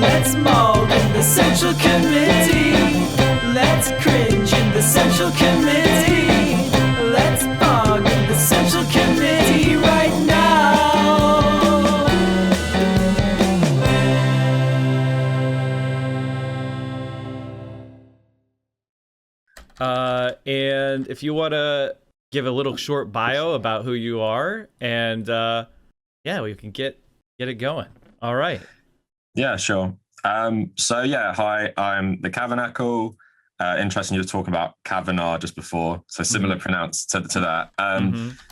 Let's maul in the Central Committee. Let's cringe in the Central Committee. Let's bog in the Central Committee right now. And if you want to give a little short bio about who you are, and yeah, we can get it going. All right. Yeah, sure. Hi, I'm the Kavernacle. Interesting, you were talking about Kavanagh just before, so similar pronounced to that.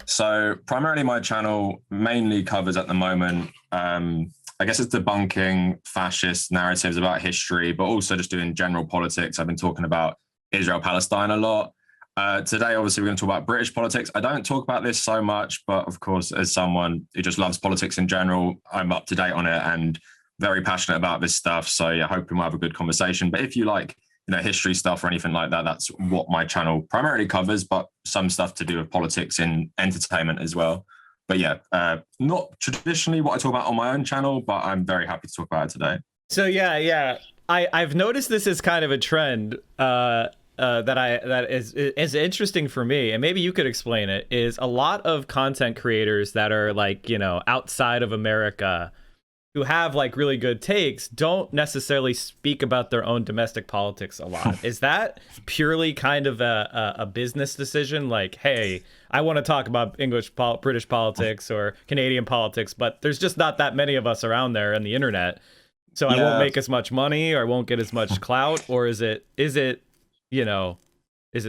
So primarily my channel mainly covers at the moment, I guess it's debunking fascist narratives about history, but also just doing general politics. I've been talking about Israel-Palestine a lot. Today, obviously, we're going to talk about British politics. I don't talk about this so much, but of course, as someone who just loves politics in general, I'm up to date on it and very passionate about this stuff. So yeah, hoping we'll have a good conversation. But if you like, history stuff or anything like that, that's what my channel primarily covers, but some stuff to do with politics in entertainment as well. But yeah, not traditionally what I talk about on my own channel, but I'm very happy to talk about it today. So yeah. I've noticed this is kind of a trend that is interesting for me, and maybe you could explain it, is a lot of content creators that are like, outside of America who have like really good takes don't necessarily speak about their own domestic politics a lot. Is that purely kind of a business decision? Like, hey, I want to talk about British politics or Canadian politics, but there's just not that many of us around there on the internet. So I won't make as much money or I won't get as much clout, or is it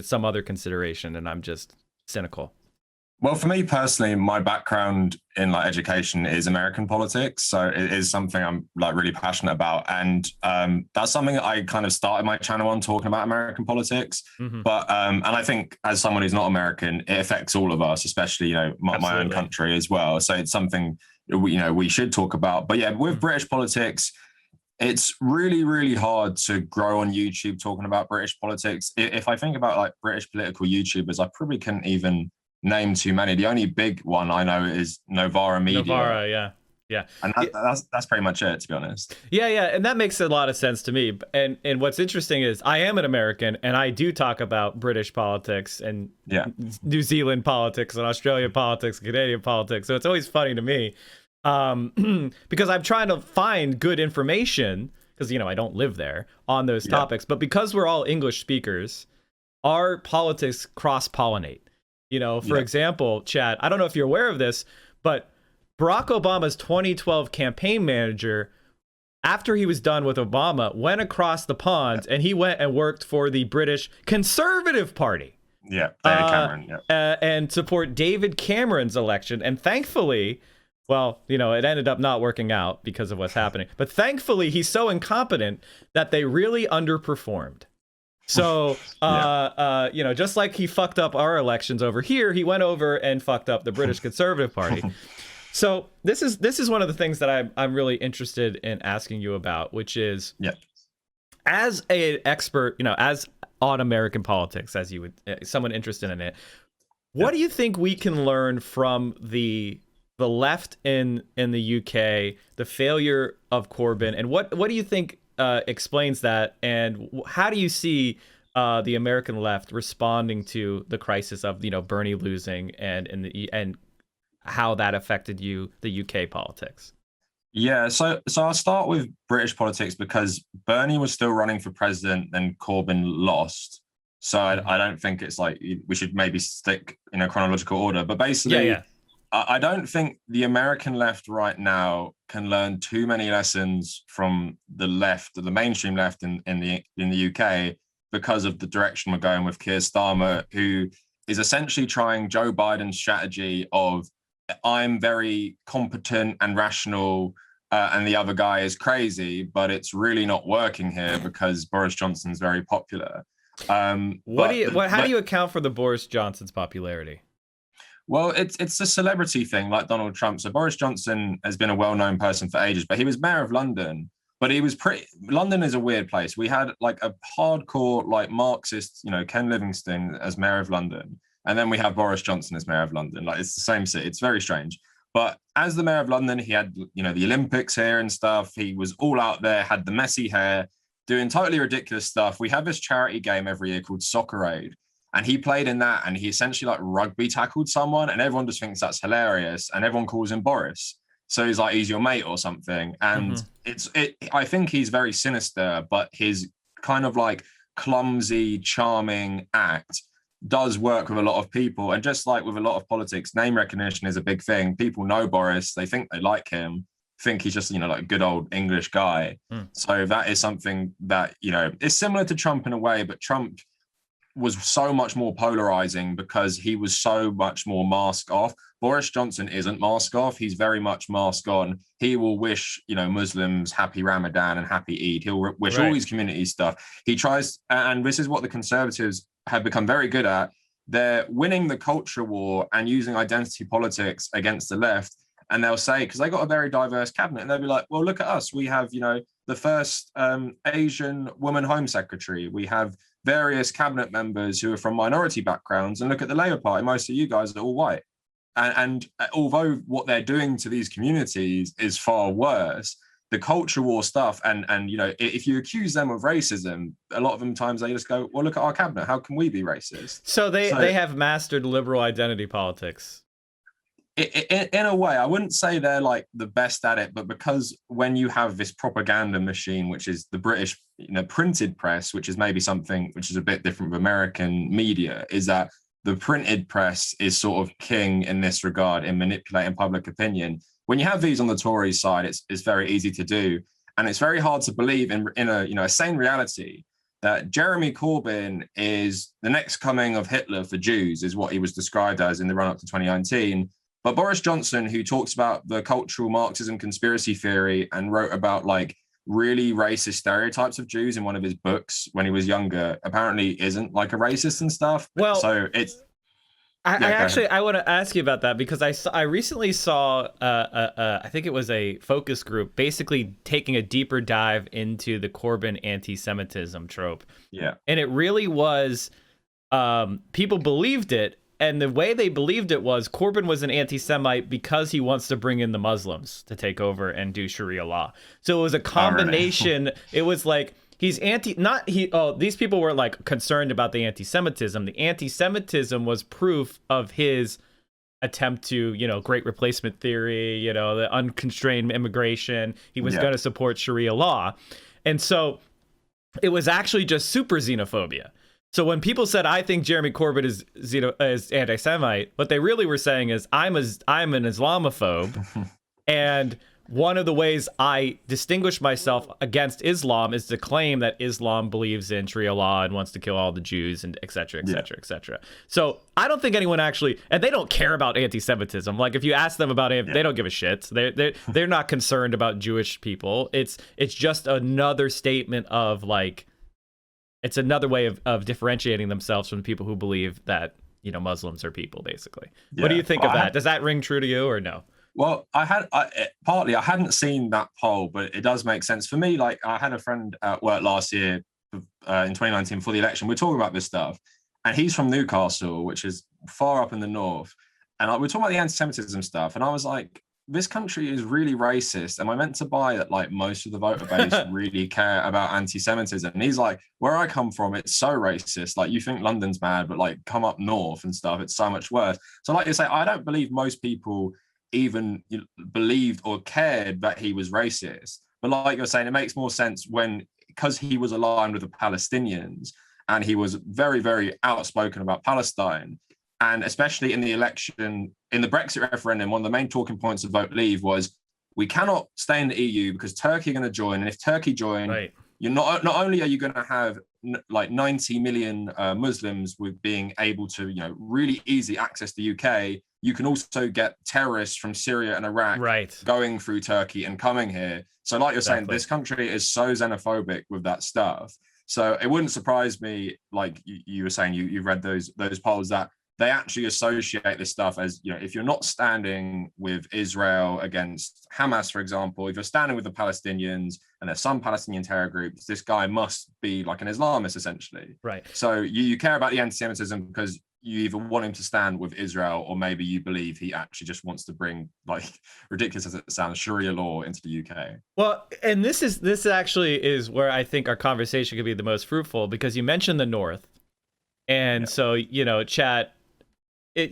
some other consideration and I'm just cynical? Well, for me personally, my background in education is American politics, so it is something I'm really passionate about, and that's something that I kind of started my channel on, talking about American politics. But and I think as someone who's not American, it affects all of us, especially my own country as well. So it's something we should talk about. But yeah, with British politics, it's really, really hard to grow on YouTube talking about British politics. If I think about British political YouTubers, I probably couldn't even name too many. The only big one I know is Novara Media. Novara, yeah. And that's pretty much it, to be honest. Yeah, and that makes a lot of sense to me. And what's interesting is I am an American, and I do talk about British politics and New Zealand politics and Australian politics, Canadian politics. So it's always funny to me. Because I'm trying to find good information, because I don't live there, on those topics. But because we're all English speakers, our politics cross-pollinate. For example, Chad, I don't know if you're aware of this, but Barack Obama's 2012 campaign manager, after he was done with Obama, went across the pond and he went and worked for the British Conservative Party. Yeah, David Cameron. And support David Cameron's election. And thankfully, well, it ended up not working out because of what's happening. But thankfully, he's so incompetent that they really underperformed. So, just like he fucked up our elections over here, he went over and fucked up the British Conservative Party. So this is one of the things that I'm really interested in asking you about, which is, as an expert, as on American politics, as you would, someone interested in it, what do you think we can learn from the left in the UK, the failure of Corbyn, and what do you think explains that, and how do you see the American left responding to the crisis of Bernie losing and how that affected the UK politics? Yeah, so I'll start with British politics because Bernie was still running for president, then Corbyn lost. So I don't think it's we should maybe stick in a chronological order, but basically. I don't think the American left right now can learn too many lessons from the left, the mainstream left in the UK, because of the direction we're going with Keir Starmer, who is essentially trying Joe Biden's strategy of I'm very competent and rational, and the other guy is crazy, but it's really not working here because Boris Johnson's very popular. How do you account for the Boris Johnson's popularity? Well, it's a celebrity thing, like Donald Trump. So Boris Johnson has been a well-known person for ages, but he was mayor of London. But he was London is a weird place. We had a hardcore Marxist, Ken Livingstone as mayor of London, and then we have Boris Johnson as mayor of London. It's the same city. It's very strange. But as the mayor of London, he had, you know, the Olympics here and stuff. He was all out there, had the messy hair, doing totally ridiculous stuff. We have this charity game every year called Soccer Aid, and he played in that, and he essentially like rugby tackled someone, and everyone just thinks that's hilarious, and everyone calls him Boris. So he's like, he's your mate or something. And I think he's very sinister, but his kind of like clumsy, charming act does work with a lot of people. And just like with a lot of politics, name recognition is a big thing. People know Boris, they think they like him, think he's just, you know, like a good old English guy. So that is something that, you know, is similar to Trump in a way, but Trump was so much more polarizing because he was so much more mask off. Boris Johnson isn't mask off. He's very much mask on. He will wish, you know, Muslims happy Ramadan and happy Eid. He'll wish all these community stuff. He tries, and this is what the Conservatives have become very good at. They're winning the culture war and using identity politics against the left. And they'll say, because they got a very diverse cabinet, and they'll be like, well, look at us. We have, you know, the first Asian woman home secretary. We have various cabinet members who are from minority backgrounds, and look at the Labour Party. Most of you guys are all white. And although what they're doing to these communities is far worse, the culture war stuff, and you know, if you accuse them of racism, a lot of them times they just go, well, look at our cabinet. How can we be racist? So they have mastered liberal identity politics. In a way, I wouldn't say they're like the best at it, but because when you have this propaganda machine, which is the British, you know, printed press, which is maybe something which is a bit different with American media, is that the printed press is sort of king in this regard in manipulating public opinion. When you have these on the Tory side, it's very easy to do, and it's very hard to believe in a, you know, a sane reality that Jeremy Corbyn is the next coming of Hitler for Jews, is what he was described as in the run up to 2019. But Boris Johnson, who talks about the cultural Marxism conspiracy theory and wrote about like really racist stereotypes of Jews in one of his books when he was younger, apparently isn't like a racist and stuff. Well, so it's. I want to ask you about that because I recently saw I think it was a focus group basically taking a deeper dive into the Corbyn anti-Semitism trope. Yeah, and it really was people believed it. And the way they believed it was Corbyn was an anti-Semite because he wants to bring in the Muslims to take over and do Sharia law. So it was a combination. It was like these people were like concerned about the anti-Semitism. The anti-Semitism was proof of his attempt to, you know, great replacement theory, you know, the unconstrained immigration. He was going to support Sharia law. And so it was actually just super xenophobia. So when people said, I think Jeremy Corbyn is anti-Semite, what they really were saying is, I'm an Islamophobe. And one of the ways I distinguish myself against Islam is to claim that Islam believes in Sharia law and wants to kill all the Jews and et cetera, et cetera, et cetera. So I don't think anyone actually, and they don't care about anti-Semitism. Like if you ask them about it, they don't give a shit. They're not concerned about Jewish people. It's just another statement of like, it's another way of differentiating themselves from people who believe that, you know, Muslims are people, basically. Yeah. What do you think of that? Does that ring true to you or no? Well, I hadn't seen that poll, but it does make sense for me. Like I had a friend at work last year in 2019 for the election. We're talking about this stuff, and he's from Newcastle, which is far up in the north. And we're talking about the anti-Semitism stuff, and I was like, this country is really racist. Am I meant to buy that like most of the voter base really care about anti-Semitism? And he's like, where I come from, it's so racist. Like you think London's bad, but like come up north and stuff, it's so much worse. So like you say, I don't believe most people even believed or cared that he was racist. But like you're saying, it makes more sense because he was aligned with the Palestinians and he was very, very outspoken about Palestine. And especially in the election, in the Brexit referendum, one of the main talking points of Vote Leave was we cannot stay in the EU because Turkey are going to join. And if Turkey join, you're not only are you going to have like 90 million Muslims with being able to, you know, really easy access to the UK, you can also get terrorists from Syria and Iraq going through Turkey and coming here. So like you're saying, this country is so xenophobic with that stuff. So it wouldn't surprise me, like you were saying, you read those polls that they actually associate this stuff as, you know, if you're not standing with Israel against Hamas, for example, if you're standing with the Palestinians and there's some Palestinian terror groups, this guy must be like an Islamist, essentially. Right. So you care about the anti-Semitism because you either want him to stand with Israel, or maybe you believe he actually just wants to bring, like, ridiculous as it sounds, Sharia law into the UK. Well, and this actually is where I think our conversation could be the most fruitful, because you mentioned the North. And so, chat,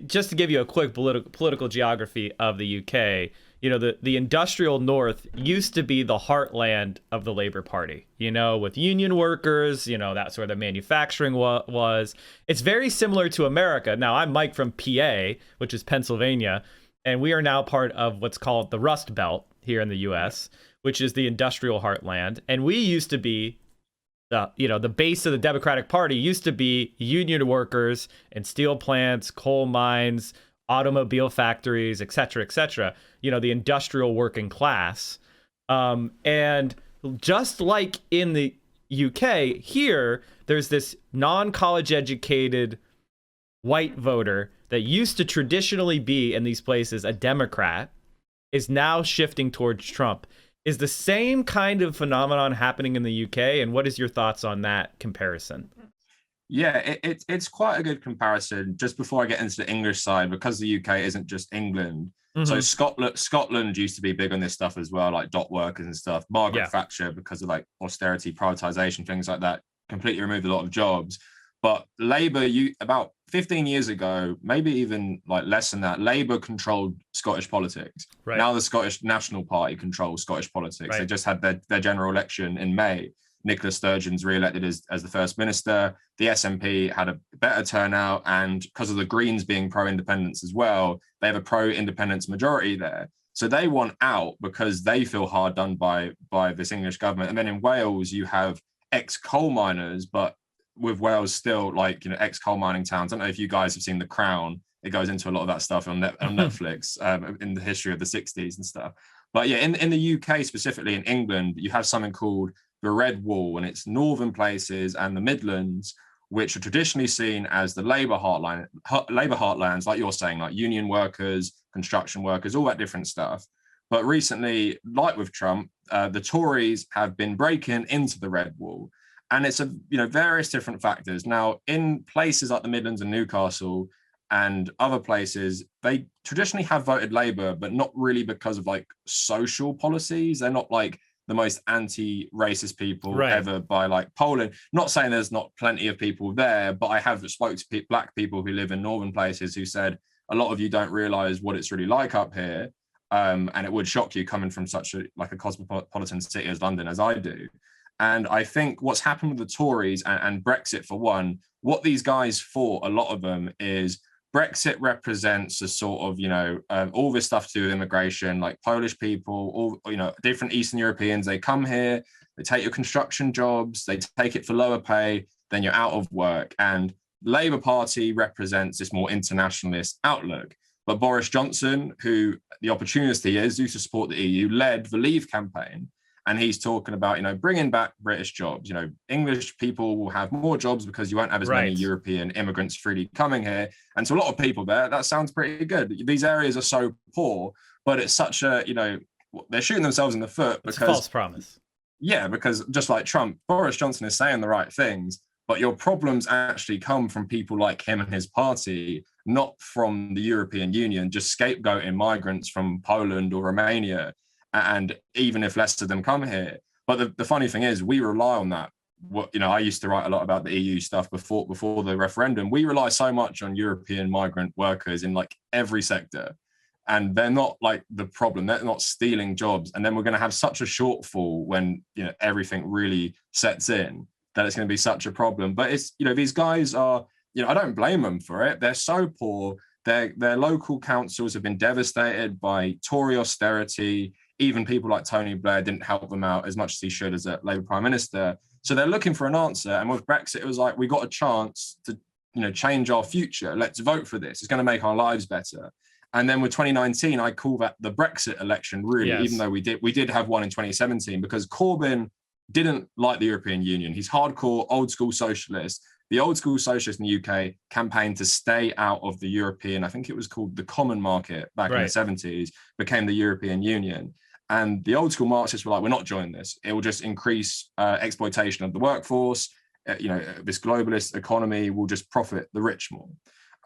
just to give you a quick political geography of the UK, the industrial North used to be the heartland of the Labour Party, with union workers, that's where the manufacturing was. It's very similar to America. Now, I'm Mike from PA, which is Pennsylvania, and we are now part of what's called the Rust Belt here in the US, which is the industrial heartland. And we used to be the base of the Democratic Party used to be union workers and steel plants, coal mines, automobile factories, et cetera, the industrial working class. And just like in the UK, here, there's this non-college educated white voter that used to traditionally be in these places a Democrat, is now shifting towards Trump. Is the same kind of phenomenon happening in the UK? And what is your thoughts on that comparison? Yeah, it's quite a good comparison. Just before I get into the English side, because the UK isn't just England. So Scotland used to be big on this stuff as well, like dock workers and stuff. Margaret Thatcher, because of like austerity, privatization, things like that, completely removed a lot of jobs. But Labour, about 15 years ago, maybe even like less than that, Labour controlled Scottish politics. Right. Now the Scottish National Party controls Scottish politics. Right. They just had their general election in May. Nicola Sturgeon's re-elected as the First Minister. The SNP had a better turnout, and because of the Greens being pro-independence as well, they have a pro-independence majority there. So they want out because they feel hard done by this English government. And then in Wales, you have ex-coal miners, but with Wales still like, ex-coal mining towns. I don't know if you guys have seen The Crown. It goes into a lot of that stuff on Netflix in the history of the 60s and stuff. But yeah, in the UK, specifically in England, you have something called the Red Wall, and it's northern places and the Midlands, which are traditionally seen as the Labour heartlands, like you're saying, like union workers, construction workers, all that different stuff. But recently, like with Trump, the Tories have been breaking into the Red Wall. And it's various different factors. Now, in places like the Midlands and Newcastle and other places, they traditionally have voted Labour, but not really because of like social policies. They're not like the most anti-racist people ever by like Poland. Not saying there's not plenty of people there, but I have spoke to black people who live in northern places who said a lot of you don't realize what it's really like up here. And it would shock you coming from such a cosmopolitan city as London as I do. And I think what's happened with the Tories and Brexit, for one, what these guys fought, a lot of them, is Brexit represents a sort of, all this stuff to do with immigration, like Polish people, all, different Eastern Europeans, they come here, they take your construction jobs, they take it for lower pay, then you're out of work. And Labour Party represents this more internationalist outlook. But Boris Johnson, who the opportunist he is, used to support the EU, led the Leave campaign. And he's talking about, bringing back British jobs. English people will have more jobs because you won't have as many European immigrants freely coming here. And to a lot of people there, that sounds pretty good. These areas are so poor, but it's such a, they're shooting themselves in the foot because— it's a false promise. Yeah, because just like Trump, Boris Johnson is saying the right things, but your problems actually come from people like him and his party, not from the European Union, just scapegoating migrants from Poland or Romania. And even if less of them come here. But the funny thing is, we rely on that. I used to write a lot about the EU stuff before the referendum. We rely so much on European migrant workers in like every sector. And they're not like the problem. They're not stealing jobs. And then we're going to have such a shortfall when, everything really sets in, that it's going to be such a problem. But it's, these guys are, I don't blame them for it. They're so poor. Their local councils have been devastated by Tory austerity. Even people like Tony Blair didn't help them out as much as he should as a Labour Prime Minister. So they're looking for an answer. And with Brexit, it was like, we got a chance to, change our future. Let's vote for this. It's going to make our lives better. And then with 2019, I call that the Brexit election, really, even though we did have one in 2017, because Corbyn didn't like the European Union. He's hardcore old school socialist. The old school socialists in the UK campaigned to stay out of the European, I think it was called the Common Market back in the 70s, became the European Union. And the old school Marxists were like, we're not joining this. It will just increase exploitation of the workforce. This globalist economy will just profit the rich more.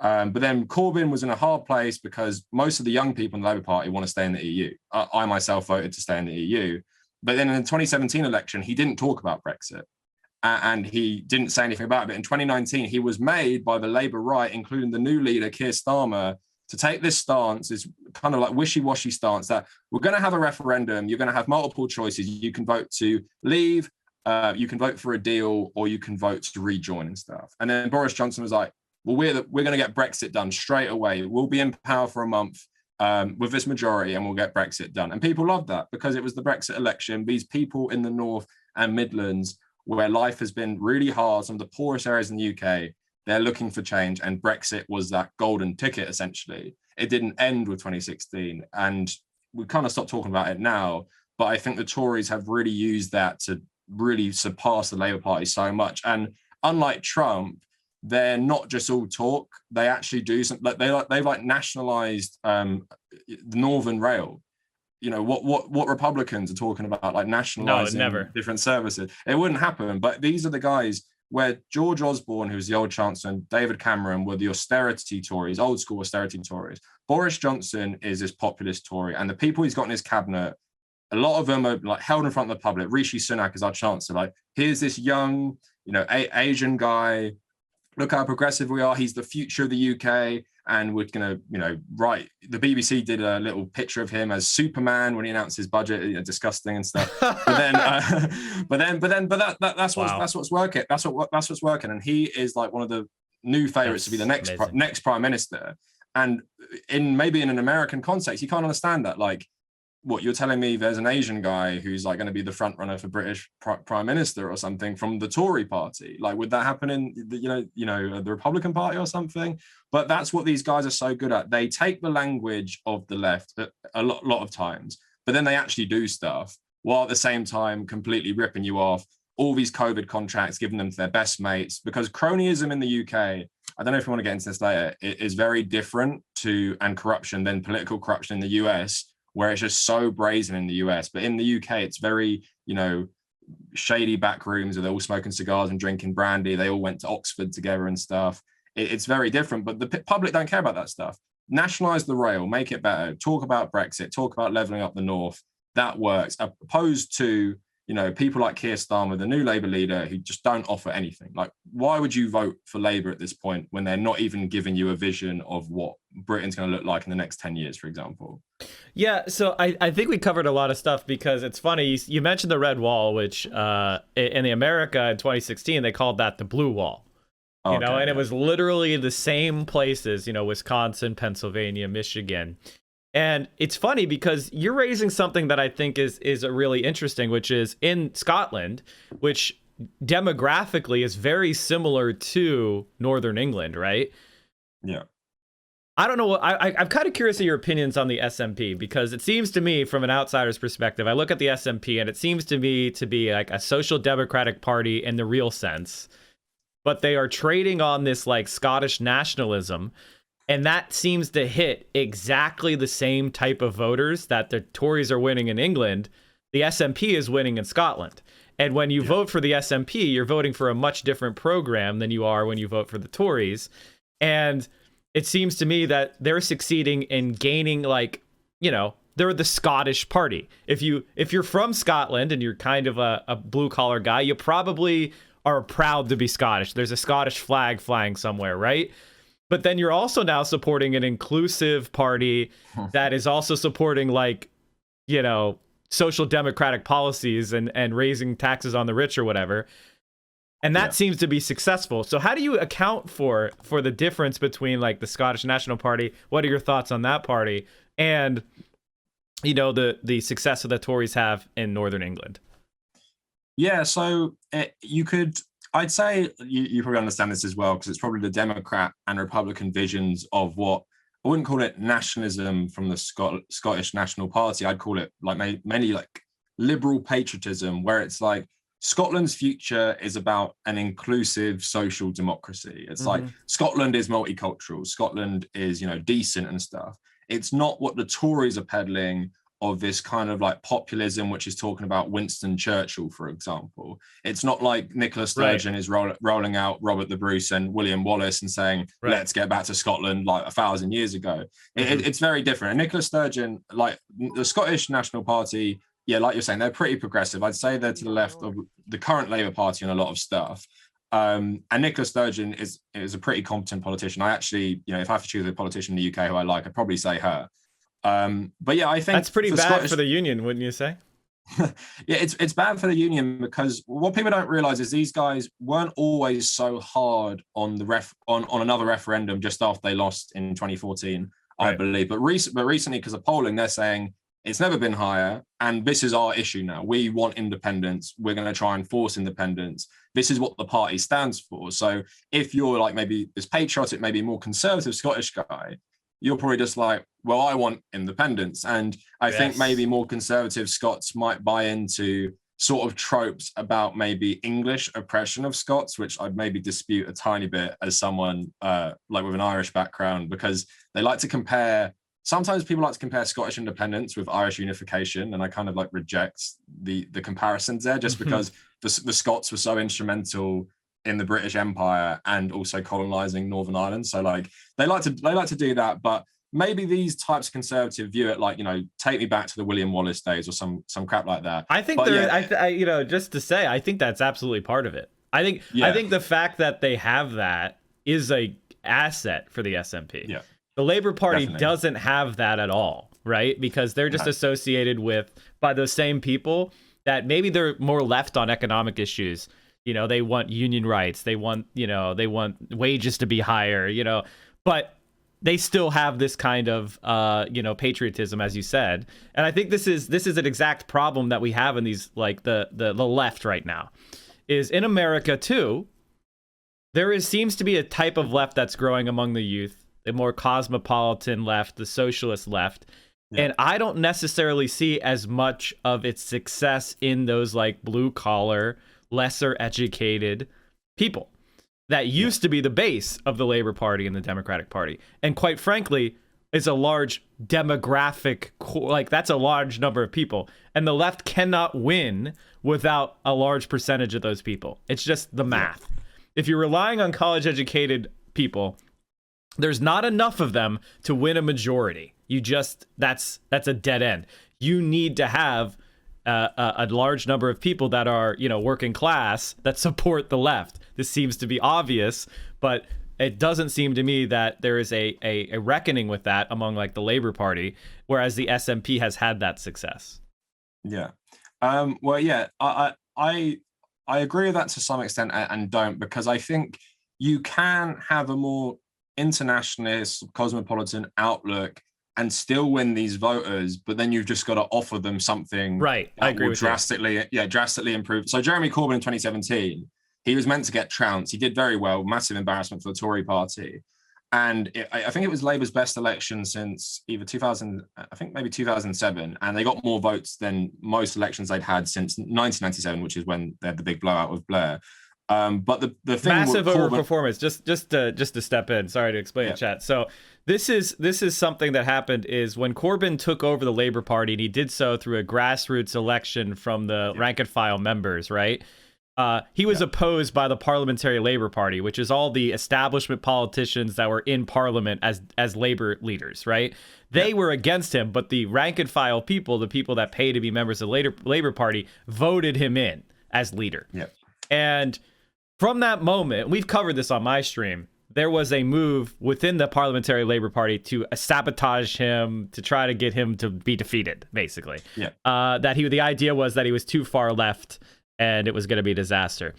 But then Corbyn was in a hard place because most of the young people in the Labour Party want to stay in the EU. I myself voted to stay in the EU. But then in the 2017 election, he didn't talk about Brexit. And he didn't say anything about it. But in 2019, he was made by the Labour right, including the new leader, Keir Starmer, to take this stance, this kind of like wishy-washy stance that we're going to have a referendum, you're going to have multiple choices. You can vote to leave, you can vote for a deal, or you can vote to rejoin and stuff. And then Boris Johnson was like, well, we're going to get Brexit done straight away. We'll be in power for a month with this majority and we'll get Brexit done. And people loved that because it was the Brexit election. These people in the North and Midlands where life has been really hard, some of the poorest areas in the UK, they're looking for change, and Brexit was that golden ticket, essentially. It didn't end with 2016, and we kind of stopped talking about it now, but I think the Tories have really used that to really surpass the Labour Party so much. And unlike Trump, they're not just all talk, they actually do something. They've nationalised the Northern Rail. You know, what Republicans are talking about, like nationalising different services. It wouldn't happen, but these are the guys where George Osborne, who's the old Chancellor, and David Cameron were the austerity Tories, old school austerity Tories. Boris Johnson is this populist Tory, and the people he's got in his cabinet, a lot of them are like held in front of the public. Rishi Sunak is our Chancellor. Like, here's this young, you know, Asian guy. Look how progressive we are. He's the future of the UK. And we're going to, you know, the BBC did a little picture of him as Superman when he announced his budget, you know, disgusting and stuff. But then, that's what's working. That's what's working. And he is like one of the new favorites to be the next prime minister. And maybe in an American context, you can't understand that. Like, what you're telling me, there's an Asian guy who's like going to be the front runner for British prime minister or something from the Tory party. Like, would that happen in the Republican Party or something? But that's what these guys are so good at. They take the language of the left a lot of times, but then they actually do stuff while at the same time completely ripping you off. All these COVID contracts, giving them to their best mates, because cronyism in the UK, I don't know if you want to get into this later, it is very different and corruption than political corruption in the US, where it's just so brazen in the US. But in the UK, it's very, you know, shady back rooms where they're all smoking cigars and drinking brandy. They all went to Oxford together and stuff. It's very different, but the public don't care about that stuff. Nationalise the rail, make it better. Talk about Brexit, talk about levelling up the North. That works, opposed to, you know, people like Keir Starmer, the new Labour leader, who just don't offer anything. Like, why would you vote for Labour at this point when they're not even giving you a vision of what Britain's going to look like in the next 10 years, for example? Yeah, so I think we covered a lot of stuff, because it's funny. You mentioned the Red Wall, which in the America in 2016, they called that the Blue Wall. And it was literally the same places, you know, Wisconsin, Pennsylvania, Michigan. And it's funny because you're raising something that I think is really interesting, which is in Scotland, which demographically is very similar to Northern England, right? Yeah. I don't know. I'm kind of curious of your opinions on the SNP, because it seems to me, from an outsider's perspective, I look at the SNP and it seems to me to be like a social democratic party in the real sense, but they are trading on this like Scottish nationalism. And that seems to hit exactly the same type of voters that the Tories are winning in England. The SNP is winning in Scotland. And when you vote for the SNP, you're voting for a much different program than you are when you vote for the Tories. And it seems to me that they're succeeding in gaining, like, you know, they're the Scottish party. If you're from Scotland and you're kind of a blue collar guy, you probably are proud to be Scottish. There's a Scottish flag flying somewhere, right? But then you're also now supporting an inclusive party that is also supporting, like, you know, social democratic policies and raising taxes on the rich or whatever. And that seems to be successful. So how do you account for the difference between, like, the Scottish National Party? What are your thoughts on that party? And, you know, the success that the Tories have in Northern England? Yeah, so I'd say you probably understand this as well, because it's probably the Democrat and Republican visions of what, I wouldn't call it nationalism from the Scottish National Party. I'd call it like mainly like liberal patriotism, where it's like Scotland's future is about an inclusive social democracy. It's like Scotland is multicultural. Scotland is, you know, decent and stuff. It's not what the Tories are peddling of this kind of like populism, which is talking about Winston Churchill, for example. It's not like Nicola Sturgeon is rolling out Robert the Bruce and William Wallace and saying, let's get back to Scotland like 1,000 years ago. It's very different. And Nicola Sturgeon, like the Scottish National Party, yeah, like you're saying, they're pretty progressive. I'd say they're to the left of the current Labour Party on a lot of stuff. And Nicola Sturgeon is a pretty competent politician. I actually, you know, if I have to choose a politician in the UK who I like, I'd probably say her. But yeah, I think that's pretty bad for the union, wouldn't you say? Yeah, it's bad for the union because what people don't realize is these guys weren't always so hard on the on another referendum just after they lost in 2014, I believe. But recently, because of polling, they're saying it's never been higher, and this is our issue now. We want independence. We're going to try and force independence. This is what the party stands for. So if you're like maybe this patriotic, maybe more conservative Scottish guy, you're probably just like, well, I want independence. And I think maybe more conservative Scots might buy into sort of tropes about maybe English oppression of Scots, which I'd maybe dispute a tiny bit as someone like with an Irish background, because they like to compare, sometimes people like to compare Scottish independence with Irish unification. And I kind of like reject the comparisons there just because the Scots were so instrumental in the British Empire and also colonizing Northern Ireland. So like they like to do that, but maybe these types of conservative view it like, you know, take me back to the William Wallace days or some crap like that. I think you know, just to say, I think that's absolutely part of it. I think the fact that they have that is a asset for the SNP. Yeah. The Labour Party doesn't have that at all, right? Because they're just associated by those same people that maybe they're more left on economic issues. You know, they want union rights. They want wages to be higher, you know, but they still have this kind of, patriotism, as you said. And I think this is an exact problem that we have in these, like the left right now is in America too. Seems to be a type of left that's growing among the youth, the more cosmopolitan left, the socialist left. Yeah. And I don't necessarily see as much of its success in those like blue collar, lesser educated people that used to be the base of the Labour Party and the Democratic Party. And quite frankly, it's a large demographic, like that's a large number of people. And the left cannot win without a large percentage of those people. It's just the math. Yeah. If you're relying on college educated people, there's not enough of them to win a majority. That's a dead end. You need to have a large number of people that are, you know, working class that support the left. This seems to be obvious, but it doesn't seem to me that there is a reckoning with that among like the Labour Party, whereas the SNP has had that success. Yeah. Well, yeah, I agree with that to some extent and don't, because I think you can have a more internationalist, cosmopolitan outlook and still win these voters, but then you've just got to offer them something right. I agree will with drastically improve. So Jeremy Corbyn in 2017, he was meant to get trounced. He did very well, massive embarrassment for the Tory party. And I think it was Labour's best election since either 2000, I think maybe 2007. And they got more votes than most elections they'd had since 1997, which is when they had the big blowout with Blair. But the thing massive overperformance. Just to step in. Sorry to explain, chat. So this is something that happened is when Corbyn took over the Labour Party, and he did so through a grassroots election from the rank and file members, right? He was opposed by the Parliamentary Labour Party, which is all the establishment politicians that were in Parliament as Labour leaders, right? They were against him, but the rank and file people, the people that pay to be members of the Labour Party, voted him in as leader. Yeah. And from that moment, we've covered this on my stream, there was a move within the Parliamentary Labour Party to sabotage him, to try to get him to be defeated, basically. Yeah. The idea was that he was too far left and it was going to be a disaster.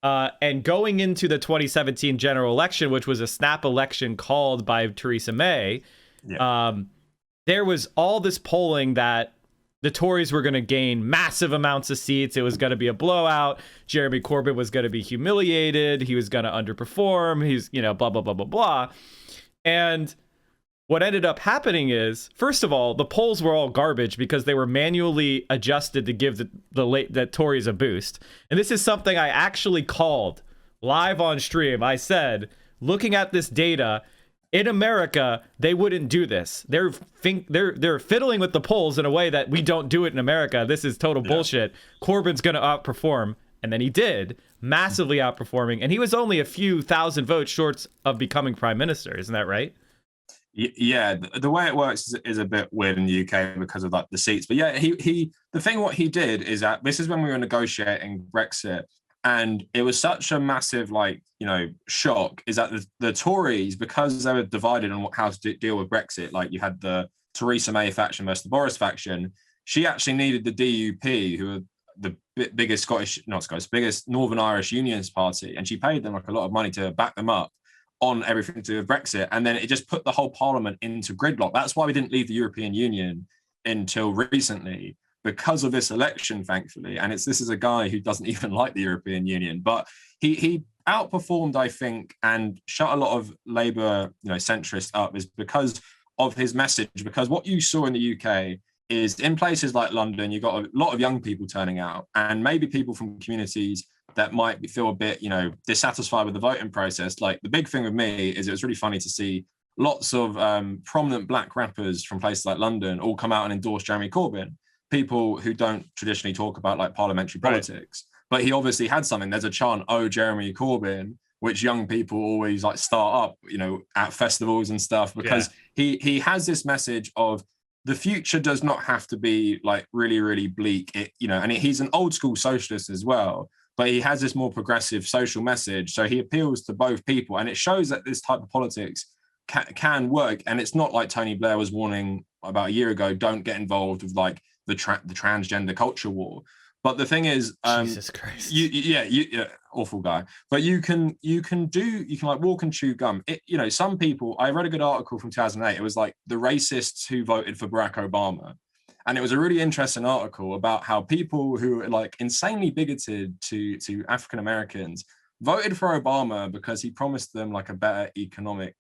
And going into the 2017 general election, which was a snap election called by Theresa May, there was all this polling that the Tories were going to gain massive amounts of seats. It was going to be a blowout. Jeremy Corbyn was going to be humiliated. He was going to underperform. He's, blah, blah, blah, blah, blah. And what ended up happening is, first of all, the polls were all garbage because they were manually adjusted to give the Tories a boost. And this is something I actually called live on stream. I said, looking at this data, In America, they wouldn't do this. They're fiddling with the polls in a way that we don't do it in America. This is total bullshit. Corbyn's going to outperform. And then he did, massively outperforming. And he was only a few thousand votes short of becoming prime minister. Isn't that right? Yeah, the way it works is a bit weird in the UK because of like the seats. But yeah, what he did is that this is when we were negotiating Brexit. And it was such a massive, like, shock is that the Tories, because they were divided on how to deal with Brexit, like you had the Theresa May faction versus the Boris faction, she actually needed the DUP, who are the biggest biggest Northern Irish Unionist party. And she paid them like a lot of money to back them up on everything to do with Brexit. And then it just put the whole parliament into gridlock. That's why we didn't leave the European Union until recently, because of this election, thankfully. And this is a guy who doesn't even like the European Union, but he outperformed, I think, and shut a lot of Labour, centrists up is because of his message. Because what you saw in the UK is in places like London, you got a lot of young people turning out, and maybe people from communities that might feel a bit, dissatisfied with the voting process. Like the big thing with me is it was really funny to see lots of prominent black rappers from places like London all come out and endorse Jeremy Corbyn. People who don't traditionally talk about like parliamentary politics, but he obviously had something. There's a chant, "Oh, Jeremy Corbyn," which young people always like start up, at festivals and stuff, because he has this message of the future does not have to be like really, really bleak. And he's an old school socialist as well, but he has this more progressive social message. So he appeals to both people, and it shows that this type of politics can work. And it's not like Tony Blair was warning about a year ago, don't get involved with like the transgender culture war. But the thing is, Jesus Christ, awful guy. But you can like walk and chew gum. Some people. I read a good article from 2008. It was like the racists who voted for Barack Obama, and it was a really interesting article about how people who are like insanely bigoted to African Americans voted for Obama because he promised them like a better economic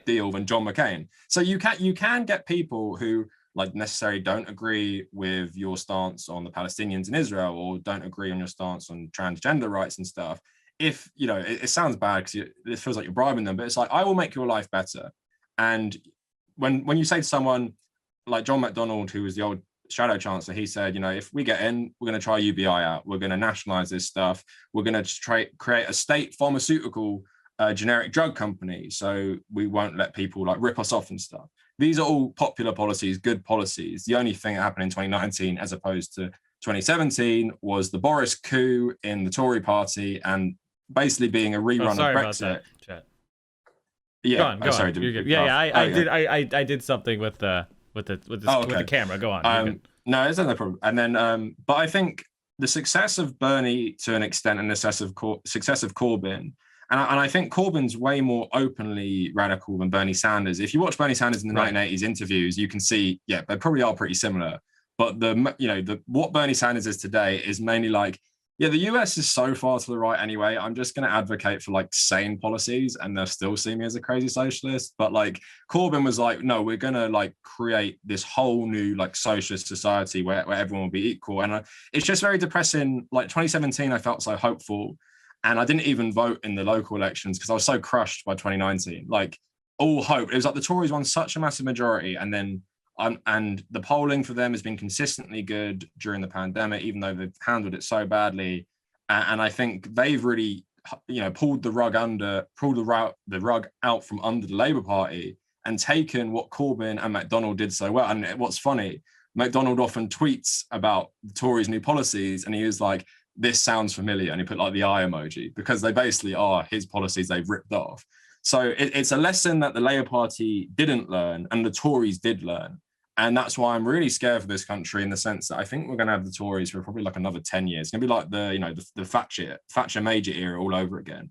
deal than John McCain. So you can get people who like necessarily don't agree with your stance on the Palestinians in Israel, or don't agree on your stance on transgender rights and stuff. If, it sounds bad because it feels like you're bribing them, but it's like, I will make your life better. And when you say to someone like John McDonnell, who was the old shadow chancellor, he said, if we get in, we're going to try UBI out. We're going to nationalize this stuff. We're going to create a state pharmaceutical generic drug company. So we won't let people like rip us off and stuff. These are all popular policies, good policies. The only thing that happened in 2019 as opposed to 2017 was the Boris coup in the Tory party, and basically being a rerun of Brexit. About that, Chet. Yeah, go on. Sorry, You're good. I did something with the camera. Go on. No, there's no problem. And then, but I think the success of Bernie to an extent, and the success of Corbyn. And I think Corbyn's way more openly radical than Bernie Sanders. If you watch Bernie Sanders in the 1980s interviews, you can see, they probably are pretty similar. But what Bernie Sanders is today is mainly like, the US is so far to the right anyway. I'm just going to advocate for like sane policies, and they'll still see me as a crazy socialist. But like Corbyn was like, no, we're going to like create this whole new like socialist society where everyone will be equal. And it's just very depressing. Like 2017, I felt so hopeful. And I didn't even vote in the local elections because I was so crushed by 2019. Like all hope. It was like the Tories won such a massive majority, and then and the polling for them has been consistently good during the pandemic, even though they've handled it so badly. And I think they've really, pulled the rug out from under the Labour Party and taken what Corbyn and McDonnell did so well. And what's funny, McDonnell often tweets about the Tories' new policies, and he was like, this sounds familiar, and he put like the eye emoji, because they basically are his policies they've ripped off. So it's a lesson that the Labour Party didn't learn and the Tories did learn. And that's why I'm really scared for this country, in the sense that I think we're going to have the Tories for probably like another 10 years. It's going to be like the Thatcher Major era all over again.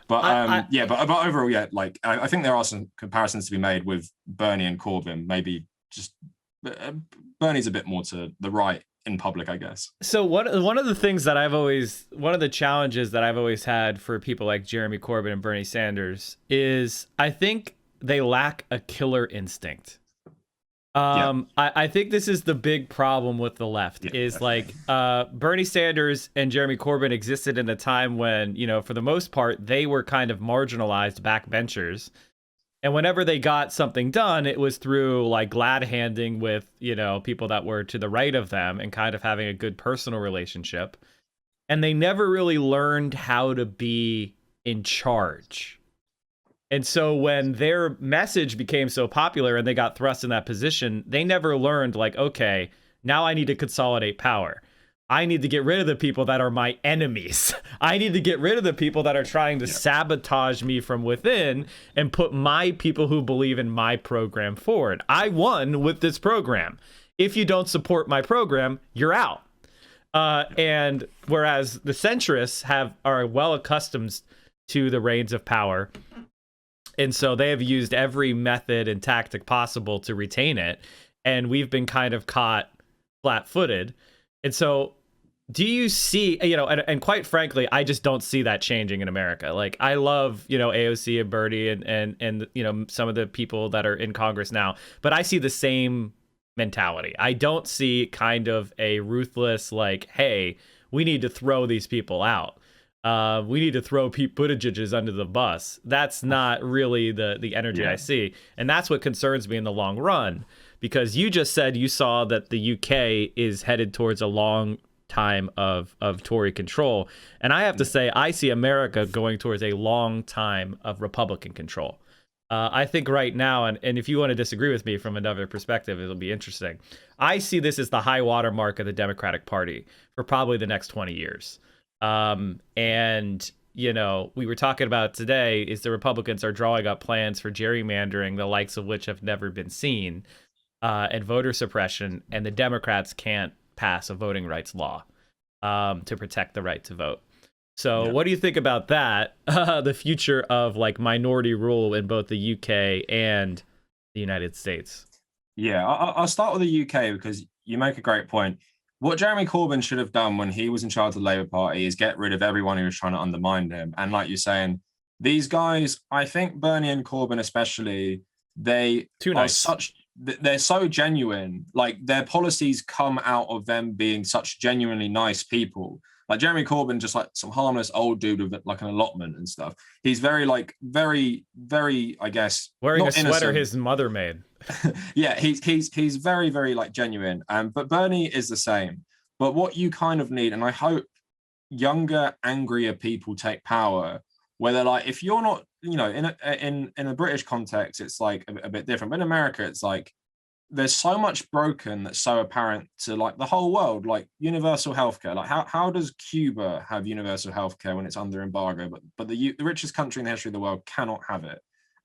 But but overall, like I think there are some comparisons to be made with Bernie and Corbyn. Maybe just Bernie's a bit more to the right in public, I guess. So one of the challenges that I've always had for people like Jeremy Corbyn and Bernie Sanders is I think they lack a killer instinct. I think this is the big problem with the left, is like Bernie Sanders and Jeremy Corbyn existed in a time when, for the most part, they were kind of marginalized backbenchers. And whenever they got something done, it was through like glad handing with, you know, people that were to the right of them and kind of having a good personal relationship. And they never really learned how to be in charge. And so when their message became so popular and they got thrust in that position, they never learned like, okay, now I need to consolidate power. I need to get rid of the people that are my enemies. I need to get rid of the people that are trying to sabotage me from within and put my people who believe in my program forward. I won with this program. If you don't support my program, you're out. And whereas the centrists are well accustomed to the reins of power, and so they have used every method and tactic possible to retain it, and we've been kind of caught flat-footed. And so do you see, you know, and quite frankly, I just don't see that changing in America. Like, I love, you know, AOC and Bernie and you know, some of the people that are in Congress now, but I see the same mentality. I don't see kind of a ruthless, like, hey, we need to throw these people out. We need to throw Pete Buttigieg's under the bus. That's not really the energy I see. And that's what concerns me in the long run, because you just said you saw that the UK is headed towards a long time of Tory control. And I have to say, I see America going towards a long time of Republican control. I think right now, and if you want to disagree with me from another perspective, it'll be interesting. I see this as the high water mark of the Democratic Party for probably the next 20 years. And, you know, we were talking about today is the Republicans are drawing up plans for gerrymandering, the likes of which have never been seen, and voter suppression, and the Democrats can't pass a voting rights law to protect the right to vote. So what do you think about that? The future of like minority rule in both the UK and the United States? Yeah, I'll start with the UK because you make a great point. What Jeremy Corbyn should have done when he was in charge of the Labour Party is get rid of everyone who was trying to undermine him. And like you're saying, these guys, I think Bernie and Corbyn especially, they're so genuine. Like, their policies come out of them being such genuinely nice people. Like Jeremy Corbyn, just like some harmless old dude with like an allotment and stuff. He's very, I guess, wearing a sweater his mother made. Yeah, he's very, very like genuine. But Bernie is the same. But what you kind of need, and I hope younger, angrier people take power, where they're like, if you're not, you know, in a British context, it's like a bit different. But in America, it's like there's so much broken that's so apparent to like the whole world, like universal healthcare. Like how does Cuba have universal healthcare when it's under embargo, but the richest country in the history of the world cannot have it?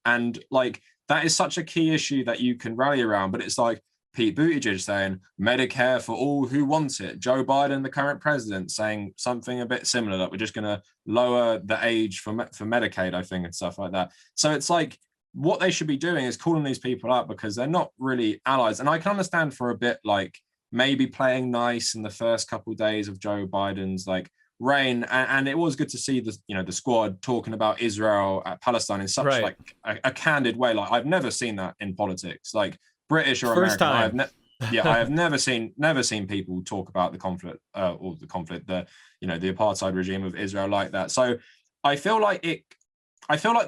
And like that is such a key issue that you can rally around. But it's like Pete Buttigieg saying Medicare for all who want it. Joe Biden, the current president, saying something a bit similar, that we're just going to lower the age for Medicaid, I think, and stuff like that. So it's like, what they should be doing is calling these people up because they're not really allies. And I can understand for a bit, like maybe playing nice in the first couple of days of Joe Biden's like reign. And it was good to see the squad talking about Israel, Palestine in such like a candid way. Like I've never seen that in politics, like British or First American. time. I have never seen people talk about the conflict, the apartheid regime of Israel like that. So I feel like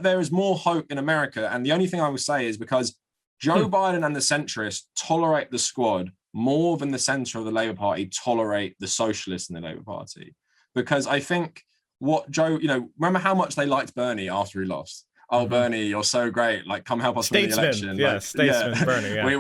there is more hope in America. And the only thing I will say is because Joe Biden and the centrists tolerate the squad more than the center of the Labour Party tolerate the socialists in the Labour Party. Because I think what Joe, remember how much they liked Bernie after he lost? Oh, Bernie, you're so great. Like, come help us win the election. Statesman Bernie. Yeah.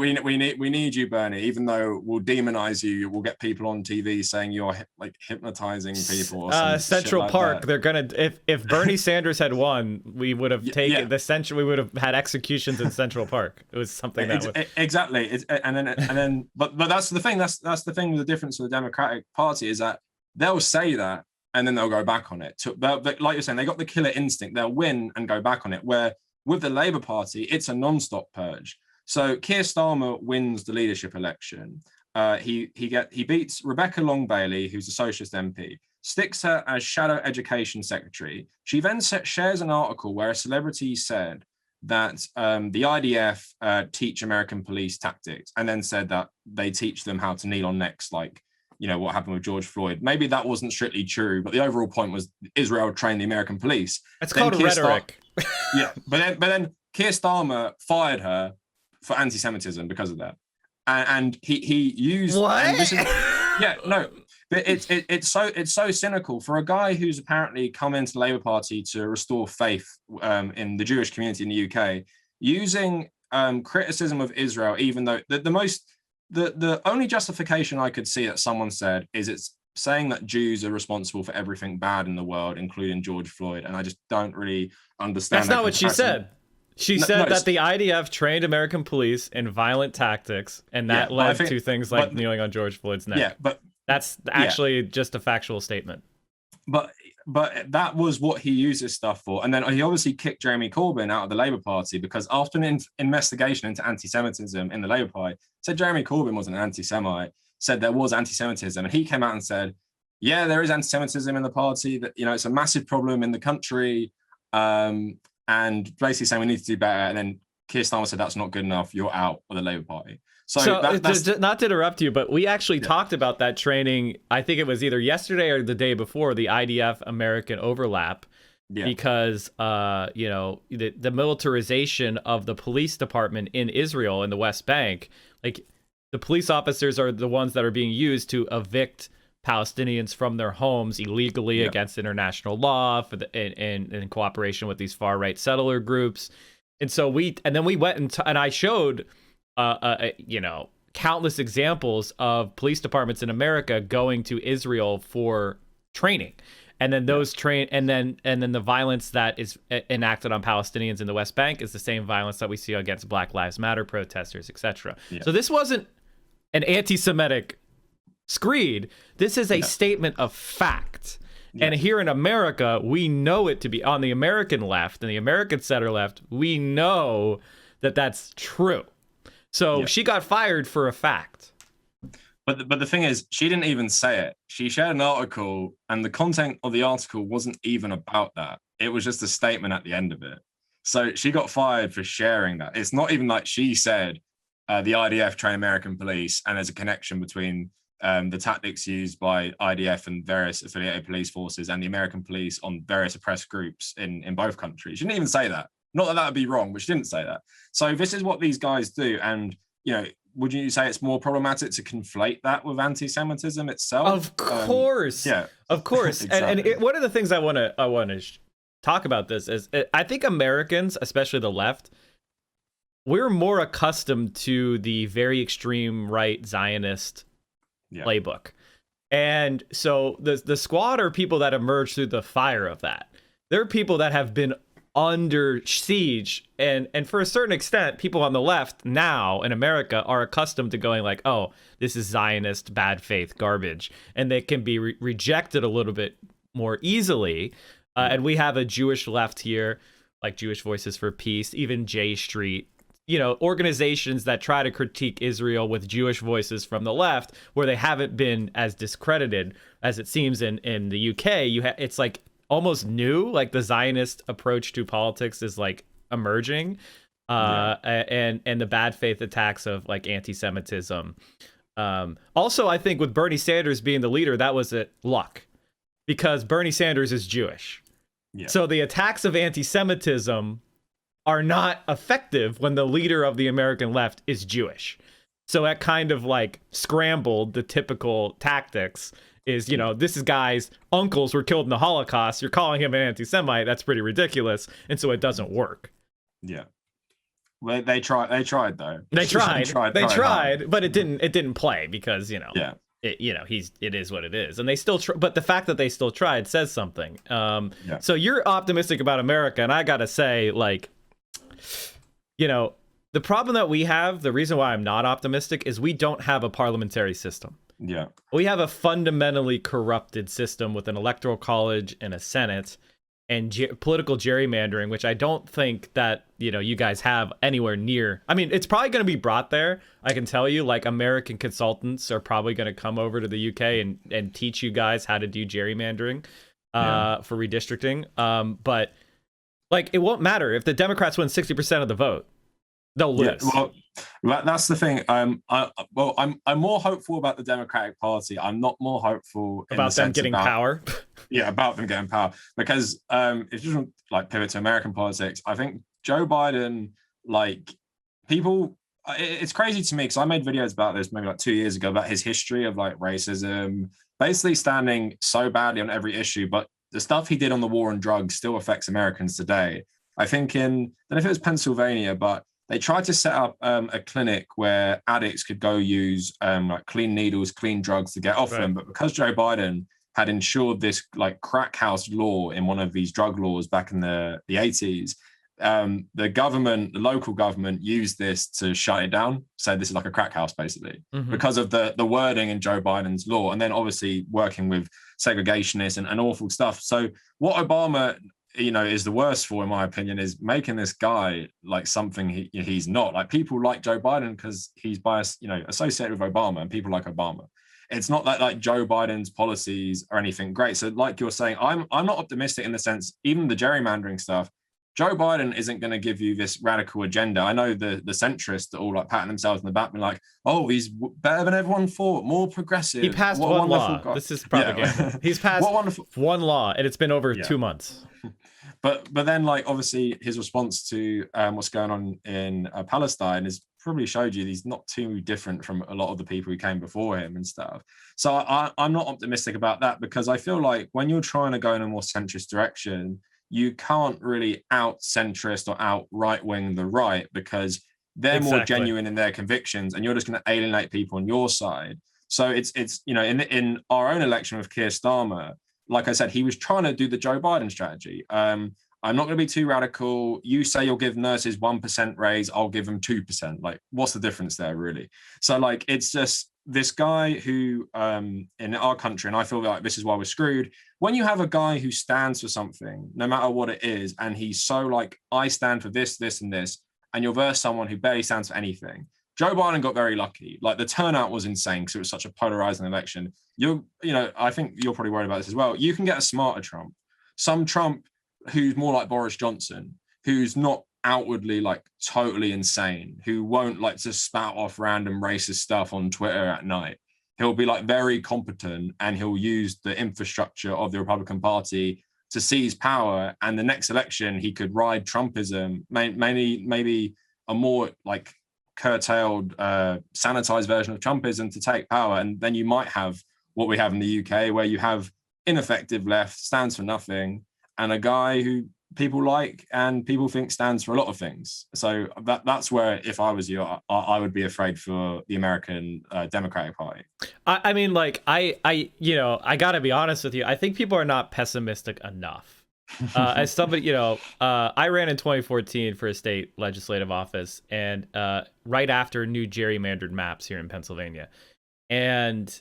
We need you, Bernie. Even though we'll demonize you, we'll get people on TV saying you're like hypnotizing people. Or Central like Park. that. They're gonna. If Bernie Sanders had won, we would have taken the central. We would have had executions in Central Park. It was something that exactly. But that's the thing. That's the thing with the difference with the Democratic Party is that they'll say that, and then they'll go back on it. But like you're saying, they got the killer instinct. They'll win and go back on it. Where with the Labour Party, it's a non-stop purge. So Keir Starmer wins the leadership election. He beats Rebecca Long Bailey, who's a Socialist MP, sticks her as Shadow Education Secretary. She then shares an article where a celebrity said that the IDF teach American police tactics, and then said that they teach them how to kneel on necks, like what happened with George Floyd. Maybe that wasn't strictly true, but the overall point was Israel trained the American police. It's called rhetoric. But then Keir Starmer fired her for anti-Semitism because of that, and he used what? And this is, yeah, no, but it's so cynical for a guy who's apparently come into the Labour Party to restore faith in the Jewish community in the UK, using criticism of Israel, even though the only justification I could see that someone said is it's saying that Jews are responsible for everything bad in the world, including George Floyd, and I just don't really understand. That's not what she said. She said that the IDF trained American police in violent tactics, and that led to things like kneeling on George Floyd's neck. Yeah, but that's actually just a factual statement. But that was what he used this stuff for. And then he obviously kicked Jeremy Corbyn out of the Labour Party because after an investigation into anti-Semitism in the Labour Party, said Jeremy Corbyn was an anti-Semite, said there was anti-Semitism. And he came out and said, yeah, there is anti-Semitism in the party, that, you know, it's a massive problem in the country. And basically saying we need to do better. And then Keir Starmer said, that's not good enough. You're out of the Labour Party. So that's not to interrupt you, but we actually talked about that training. I think it was either yesterday or the day before, the IDF American overlap, because the militarization of the police department in Israel in the West Bank, like the police officers are the ones that are being used to evict Palestinians from their homes illegally against international law in cooperation with these far right settler groups. And so we went and I showed countless examples of police departments in America going to Israel for training. And then those and then the violence that is enacted on Palestinians in the West Bank is the same violence that we see against Black Lives Matter protesters, etc. So this wasn't an anti-Semitic screed. This is a statement of fact. And here in America, we know it to be, on the American left and the American center left, we know that that's true. So she got fired for a fact. But the thing is, she didn't even say it. She shared an article, and the content of the article wasn't even about that. It was just a statement at the end of it. So she got fired for sharing that. It's not even like she said the IDF train American police, and there's a connection between the tactics used by IDF and various affiliated police forces and the American police on various oppressed groups in both countries. She didn't even say that. Not that that would be wrong, but she didn't say that. So this is what these guys do. And, you know, would you say it's more problematic to conflate that with anti-Semitism itself? Of course. Of course. Exactly. And one of the things I want to talk about this is I think Americans, especially the left, we're more accustomed to the very extreme right Zionist playbook. And so the squad are people that emerge through the fire of that. They're people that have been under siege, and for a certain extent, people on the left now in America are accustomed to going like, oh, this is Zionist bad faith garbage, and they can be rejected a little bit more easily. And we have a Jewish left here, like Jewish Voices for Peace, even J Street, you know, organizations that try to critique Israel with Jewish voices from the left, where they haven't been as discredited as it seems in the UK. It's like almost new, like the Zionist approach to politics is like emerging, and the bad faith attacks of like anti-Semitism. Also, I think with Bernie Sanders being the leader, that was luck, because Bernie Sanders is Jewish. So the attacks of anti-Semitism are not effective when the leader of the American left is Jewish. So that kind of like scrambled the typical tactics. Is, you know, this is guy's uncles were killed in the Holocaust. You're calling him an anti-Semite. That's pretty ridiculous. And so it doesn't work. Yeah. Well, they tried though. They tried, but it didn't play because, you know, it is what it is. And they still but the fact that they still tried says something. So you're optimistic about America, and I got to say, like, you know, the problem that we have, the reason why I'm not optimistic is we don't have a parliamentary system. We have a fundamentally corrupted system with an electoral college and a Senate and political gerrymandering, which I don't think that, you know, you guys have anywhere near. I mean, it's probably going to be brought there. I can tell you, like, American consultants are probably going to come over to the UK and teach you guys how to do gerrymandering for redistricting. But like, it won't matter if the Democrats win 60% of the vote. They'll lose. Well, that's the thing. I'm more hopeful about the Democratic Party. I'm not more hopeful about them getting power. About them getting power, because if you just like pivot to American politics, I think Joe Biden, like people, it's crazy to me because I made videos about this maybe like 2 years ago about his history of like racism, basically standing so badly on every issue, but the stuff he did on the war on drugs still affects Americans today. I think I don't know if it was Pennsylvania, but they tried to set up a clinic where addicts could go use like clean needles, clean drugs to get off them. But because Joe Biden had ensured this like crack house law in one of these drug laws back in the 80s, the local government used this to shut it down. So this is like a crack house basically, because of the wording in Joe Biden's law. And then obviously working with segregationists and awful stuff. So what Obama, is the worst for, in my opinion, is making this guy like something he's not. Like people like Joe Biden because he's biased, associated with Obama, and people like Obama. It's not that like Joe Biden's policies are anything great. So like you're saying, I'm not optimistic in the sense, even the gerrymandering stuff, Joe Biden isn't going to give you this radical agenda. I know the centrists are all like patting themselves on the back, being like, "Oh, he's better than everyone thought, more progressive." He passed one law. Guy. This is propaganda. Yeah. He's passed one law, and it's been over 2 months. But then, like, obviously, his response to what's going on in Palestine has probably showed you he's not too different from a lot of the people who came before him and stuff. So I'm not optimistic about that, because I feel like when you're trying to go in a more centrist direction, you can't really out centrist or out right wing the right, because they're more genuine in their convictions, and you're just going to alienate people on your side. So it's in our own election with Keir Starmer, like I said, he was trying to do the Joe Biden strategy. I'm not going to be too radical. You say you'll give nurses 1% raise, I'll give them 2%. Like, what's the difference there, really? So, like, it's just this guy who, in our country, and I feel like this is why we're screwed. When you have a guy who stands for something, no matter what it is, and he's so like, I stand for this, this, and this, and you're versus someone who barely stands for anything. Joe Biden got very lucky. Like, the turnout was insane because it was such a polarizing election. I think you're probably worried about this as well. You can get a smarter Trump, some Trump who's more like Boris Johnson, who's not outwardly like totally insane, who won't like to spout off random racist stuff on Twitter at night. He'll be like very competent, and he'll use the infrastructure of the Republican Party to seize power. And the next election, he could ride Trumpism, maybe a more like curtailed, sanitized version of Trumpism to take power. And then you might have what we have in the UK, where you have ineffective left, stands for nothing, and a guy who people like and people think stands for a lot of things. So that's where, if I was you, I would be afraid for the American Democratic Party. I mean, like, I gotta be honest with you. I think people are not pessimistic enough. As somebody, I ran in 2014 for a state legislative office, and right after new gerrymandered maps here in Pennsylvania, and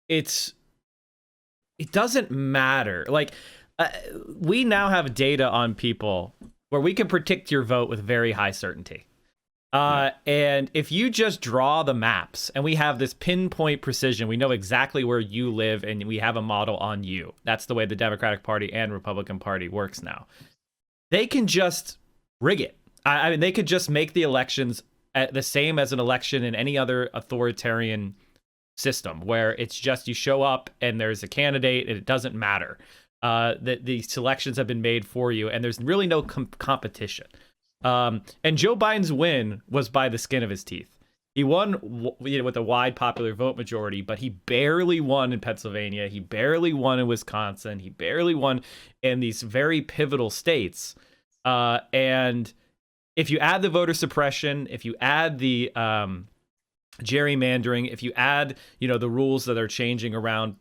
it doesn't matter. Like, we now have data on people where we can predict your vote with very high certainty. And if you just draw the maps, and we have this pinpoint precision, we know exactly where you live, and we have a model on you. That's the way the Democratic Party and Republican Party works now. They can just rig it. I mean, they could just make the elections the same as an election in any other authoritarian system, where it's just you show up and there's a candidate and it doesn't matter. The selections have been made for you, and there's really no competition. And Joe Biden's win was by the skin of his teeth. He won with a wide popular vote majority, but he barely won in Pennsylvania. He barely won in Wisconsin. He barely won in these very pivotal states. And if you add the voter suppression, if you add the gerrymandering, if you add, the rules that are changing around,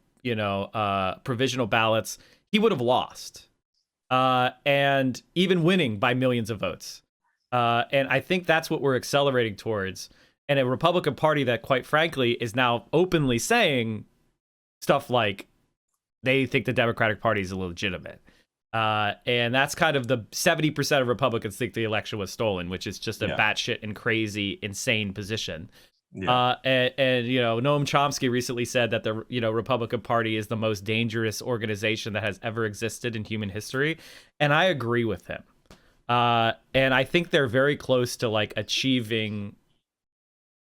provisional ballots, he would have lost, and even winning by millions of votes. And I think that's what we're accelerating towards. And a Republican Party that, quite frankly, is now openly saying stuff like they think the Democratic Party is illegitimate. And that's kind of the 70% of Republicans think the election was stolen, which is just a batshit and crazy, insane position. Yeah. And Noam Chomsky recently said that the Republican Party is the most dangerous organization that has ever existed in human history, and I agree with him. And I think they're very close to like achieving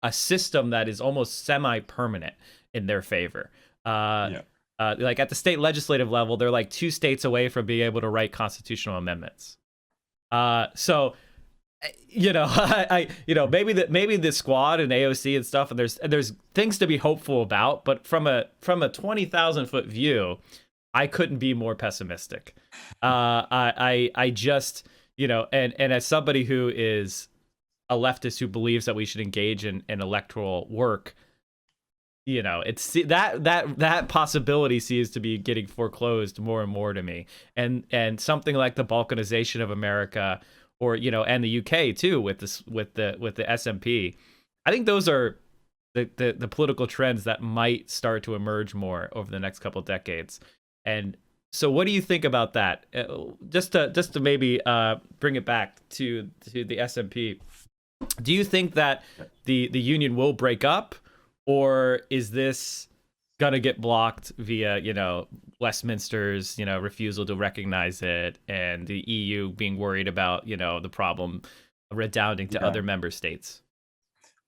a system that is almost semi-permanent in their favor. Like at the state legislative level, they're like 2 states away from being able to write constitutional amendments. So maybe the squad and AOC and stuff, and there's things to be hopeful about, but from a 20,000-foot view, I couldn't be more pessimistic. I just, and as somebody who is a leftist who believes that we should engage in electoral work, it's that possibility seems to be getting foreclosed more and more to me, and something like the balkanization of America, or and the UK too, with the SNP. I think those are the political trends that might start to emerge more over the next couple decades. And so what do you think about that? Just to maybe bring it back to the SNP, do you think that the union will break up, or is this gonna get blocked via Westminster's refusal to recognize it, and the EU being worried about the problem redounding to other member states?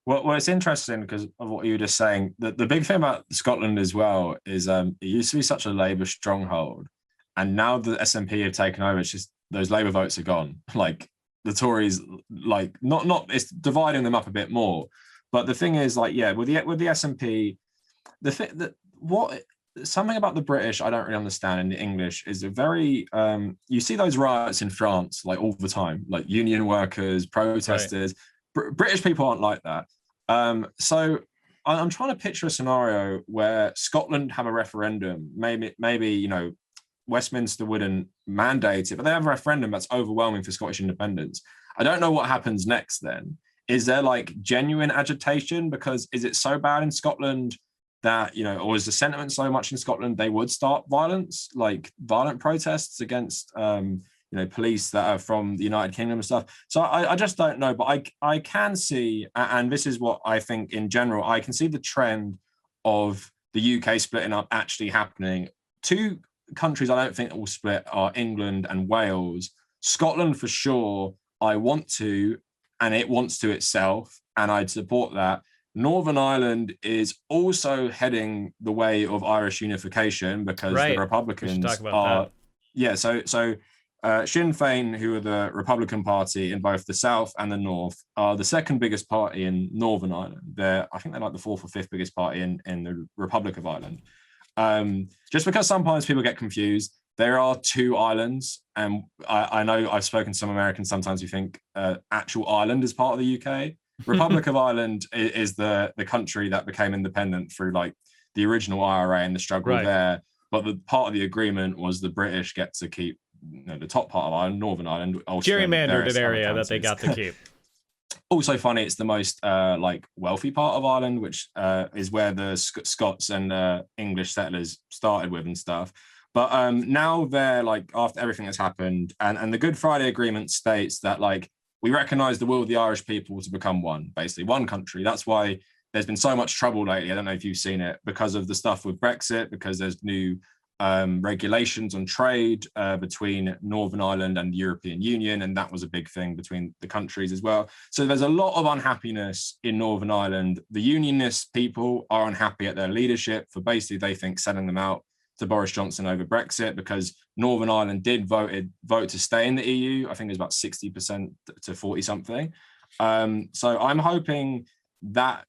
Well, it's interesting because of what you were just saying. The big thing about Scotland as well is it used to be such a Labour stronghold, and now the SNP have taken over. It's just those Labour votes are gone. Like the Tories, like not it's dividing them up a bit more. But the thing is, with the SNP, the thing that something about the British I don't really understand, in the English, is a very you see those riots in France like all the time, like union workers, protesters. Right. British people aren't like that. So I'm trying to picture a scenario where Scotland have a referendum. Maybe Westminster wouldn't mandate it, but they have a referendum that's overwhelming for Scottish independence. I don't know what happens next then. Is there like genuine agitation? Because is it so bad in Scotland that, or is the sentiment so much in Scotland they would start violence, like violent protests against, police that are from the United Kingdom and stuff? So I just don't know, but I can see, and this is what I think in general, I can see the trend of the UK splitting up actually happening. Two countries I don't think that will split are England and Wales. Scotland for sure, I want to, and it wants to itself, and I'd support that. Northern Ireland is also heading the way of Irish unification, because the Republicans are. That. Yeah, so Sinn Féin, who are the Republican Party in both the South and the North, are the second biggest party in Northern Ireland. I think they're like the fourth or fifth biggest party in the Republic of Ireland. Just because sometimes people get confused, there are two islands, and I know I've spoken to some Americans sometimes who think actual Ireland is part of the UK. Republic of Ireland is the country that became independent through like the original IRA and the struggle there. But the part of the agreement was the British get to keep the top part of Ireland, Northern Ireland, gerrymandered an area that they got to keep. Also funny, it's the most wealthy part of Ireland, which is where the Scots and English settlers started with and stuff. But now they're like, after everything that's happened, and the Good Friday Agreement states that like we recognise the will of the Irish people to become one, basically one country. That's why there's been so much trouble lately. I don't know if you've seen it, because of the stuff with Brexit, because there's new regulations on trade between Northern Ireland and the European Union, and that was a big thing between the countries as well. So there's a lot of unhappiness in Northern Ireland. The unionist people are unhappy at their leadership for basically, they think, selling them out to Boris Johnson over Brexit, because Northern Ireland did vote to stay in the EU. I think it was about 60% to 40 something. So I'm hoping that,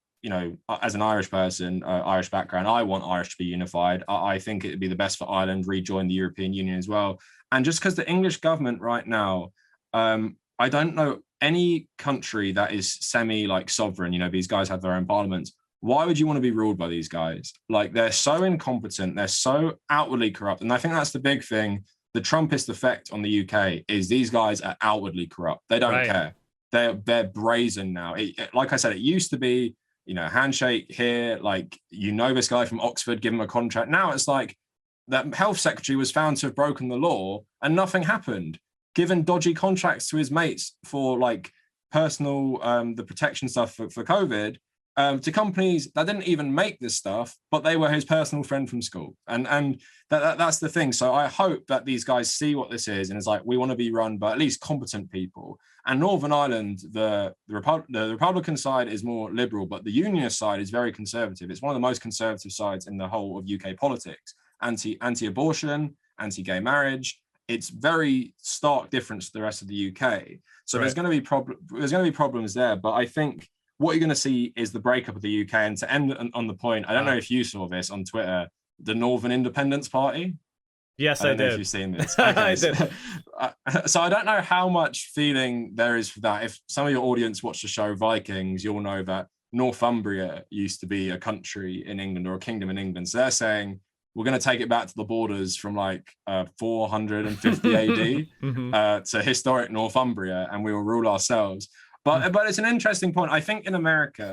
as an Irish person, Irish background, I want Irish to be unified. I think it would be the best for Ireland, rejoin the European Union as well. And just because the English government right now, I don't know any country that is sovereign. These guys have their own parliaments. Why would you want to be ruled by these guys? Like, they're so incompetent, they're so outwardly corrupt. And I think that's the big thing. The Trumpist effect on the UK is these guys are outwardly corrupt. They don't care. They're brazen now. Like I said, it used to be, handshake here, this guy from Oxford, give him a contract. Now it's like that health secretary was found to have broken the law and nothing happened, given dodgy contracts to his mates for personal, the protection stuff for COVID, to companies that didn't even make this stuff, but they were his personal friend from school. And that's the thing. So I hope that these guys see what this is, and it's like, we want to be run by at least competent people. And Northern Ireland, the Republican side is more liberal, but the Unionist side is very conservative. It's one of the most conservative sides in the whole of UK politics. Anti-abortion, anti-gay marriage. it's very stark difference to the rest of the UK. So Right. there's going to be problems there. But I think what you're going to see is the breakup of the UK. And to end on the point, I don't know if you saw this on Twitter, the Northern Independence Party. Yes, I don't know did. if you've seen this. I Okay, did. so I don't know how much feeling there is for that. If some of your audience watch the show Vikings, you'll know that Northumbria used to be a country in England or a kingdom in England. So they're saying we're going to take it back to the borders from like 450 AD Mhm. to historic Northumbria, and we will rule ourselves. But it's an interesting point. I think in America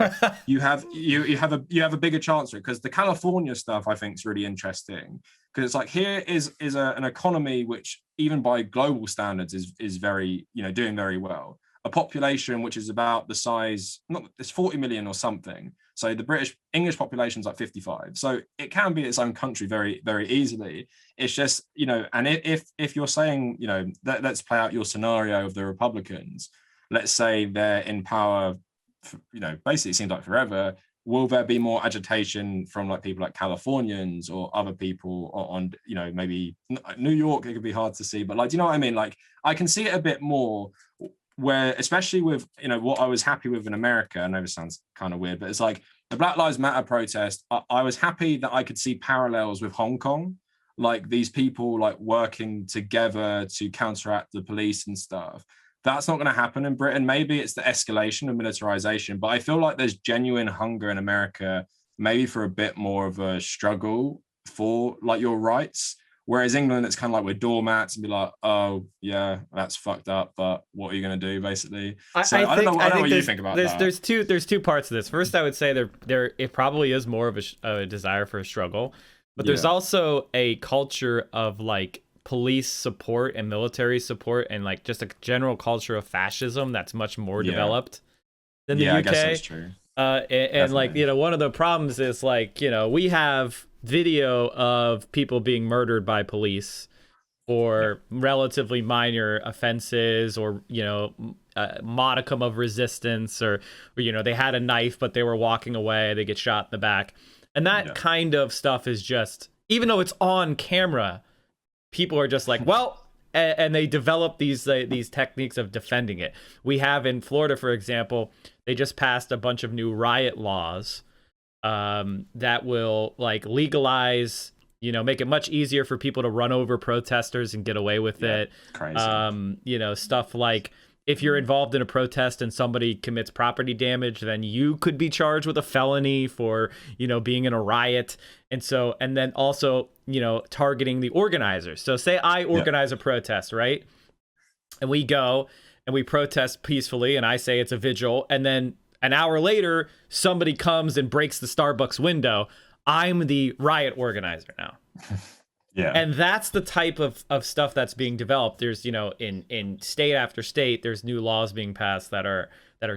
you have a bigger chance because the California stuff I think is really interesting, because it's like here is an economy which even by global standards is very, you know, doing very well. A population which is about the size, it's 40 million or something. So the English population is like 55. So it can be its own country very, very easily. It's just, you know, and if you're saying, you know, let's play out your scenario of the Republicans, let's say they're in power, you know, basically it seems like forever. Will there be more agitation from like people like Californians or other people on, you know, maybe New York? It could be hard to see, but like, do you know what I mean? Like, I can see it a bit more where, especially with, you know, what I was happy with in America. I know this sounds kind of weird, but it's like the Black Lives Matter protest. I was happy that I could see parallels with Hong Kong, like these people like working together to counteract the police and stuff. That's not going to happen in Britain. Maybe it's the escalation of militarization, but I feel like there's genuine hunger in America, maybe for a bit more of a struggle for like your rights. Whereas England, it's kind of like we're doormats and be like, oh yeah, that's fucked up, but what are you going to do, basically? So I don't know what you think about that. There's two parts of this. First, I would say there it probably is more of a desire for a struggle, but there's also a culture of like police support and military support and like just a general culture of fascism that's much more developed than the UK. I guess that's true. And like, you know, one of the problems is like, you know, we have video of people being murdered by police for relatively minor offenses, or, you know, a modicum of resistance, or, you know, they had a knife but they were walking away, they get shot in the back. And that kind of stuff is just, even though it's on camera, people are just like, well, and they develop these techniques of defending it. We have in Florida, for example, they just passed a bunch of new riot laws that will like legalize, you know, make it much easier for people to run over protesters and get away with it. Crazy. You know, stuff like if you're involved in a protest and somebody commits property damage, then you could be charged with a felony for, you know, being in a riot. And so, and then also, you know, targeting the organizers. So say I organize a protest, right? And we go and we protest peacefully, and I say it's a vigil, and then an hour later, somebody comes and breaks the Starbucks window. I'm the riot organizer now. Yeah. And that's the type of stuff that's being developed. There's, you know, in state after state, there's new laws being passed that are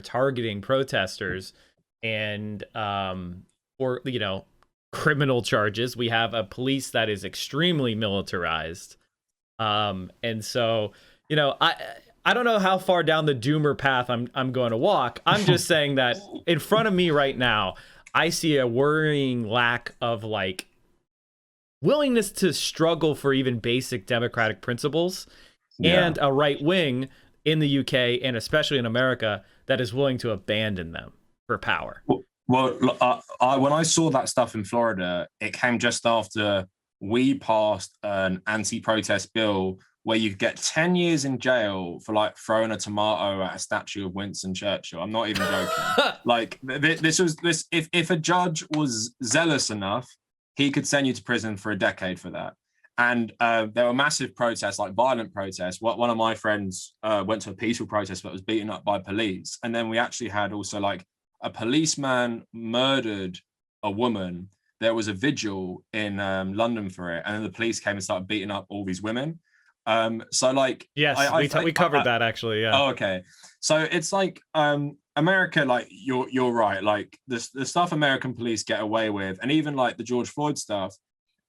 targeting protesters and or, you know, criminal charges. We have a police that is extremely militarized. And so, you know, I don't know how far down the doomer path I'm going to walk. I'm just saying that in front of me right now, I see a worrying lack of like willingness to struggle for even basic democratic principles, and a right wing in the UK and especially in America that is willing to abandon them for power. Well, when I saw that stuff in Florida, it came just after we passed an anti-protest bill where you could get 10 years in jail for like throwing a tomato at a statue of Winston Churchill. I'm not even joking. Like this, if a judge was zealous enough, he could send you to prison for a decade for that. And there were massive protests, like violent protests. One of my friends went to a peaceful protest but was beaten up by police. And then we actually had also like a policeman murdered a woman. There was a vigil in London for it. And then the police came and started beating up all these women. So like, yes, we covered that actually. Yeah. Oh, okay. So it's like America, like you're right. Like the stuff American police get away with, and even like the George Floyd stuff,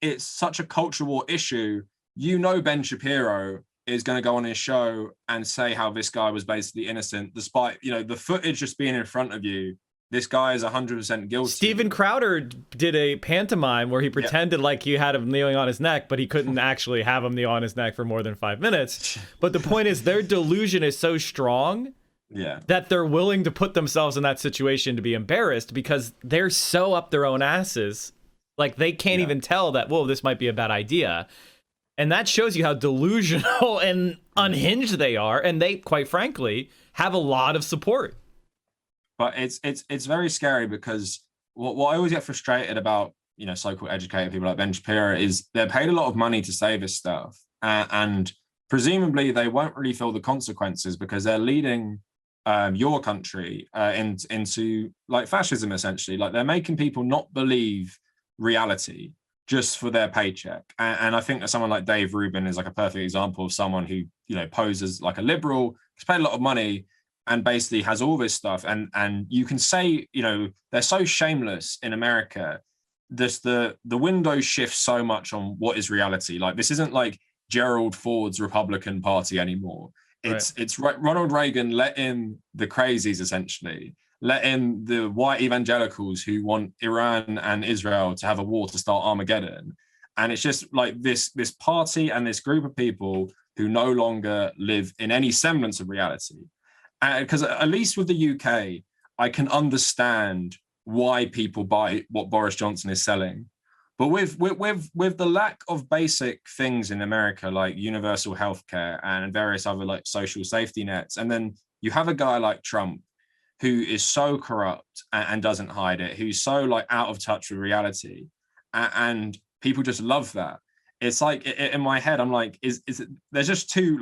it's such a cultural issue. You know, Ben Shapiro is going to go on his show and say how this guy was basically innocent, despite, you know, the footage just being in front of you this guy is 100% guilty. Steven Crowder did a pantomime where he pretended like he had him kneeling on his neck, but he couldn't actually have him kneel on his neck for more than 5 minutes. But the point is, their delusion is so strong that they're willing to put themselves in that situation to be embarrassed because they're so up their own asses. Like, they can't even tell that, whoa, this might be a bad idea. And that shows you how delusional and unhinged they are. And they, quite frankly, have a lot of support. But it's very scary because what I always get frustrated about, you know, so-called educated people like Ben Shapiro is they're paid a lot of money to say this stuff. And presumably they won't really feel the consequences because they're leading your country into like fascism, essentially. Like, they're making people not believe reality just for their paycheck. And I think that someone like Dave Rubin is like a perfect example of someone who, you know, poses like a liberal, has paid a lot of money and basically has all this stuff. And you can say, you know, they're so shameless in America. The window shifts so much on what is reality. Like, this isn't like Gerald Ford's Republican Party anymore. It's Ronald Reagan let in the crazies, essentially, let in the white evangelicals who want Iran and Israel to have a war to start Armageddon. And it's just like this party and this group of people who no longer live in any semblance of reality. Because at least with the UK, I can understand why people buy what Boris Johnson is selling. But with the lack of basic things in America, like universal healthcare and various other like social safety nets, and then you have a guy like Trump who is so corrupt and doesn't hide it, who's so like out of touch with reality, and people just love that. It's like in my head, I'm like, is it, there's just two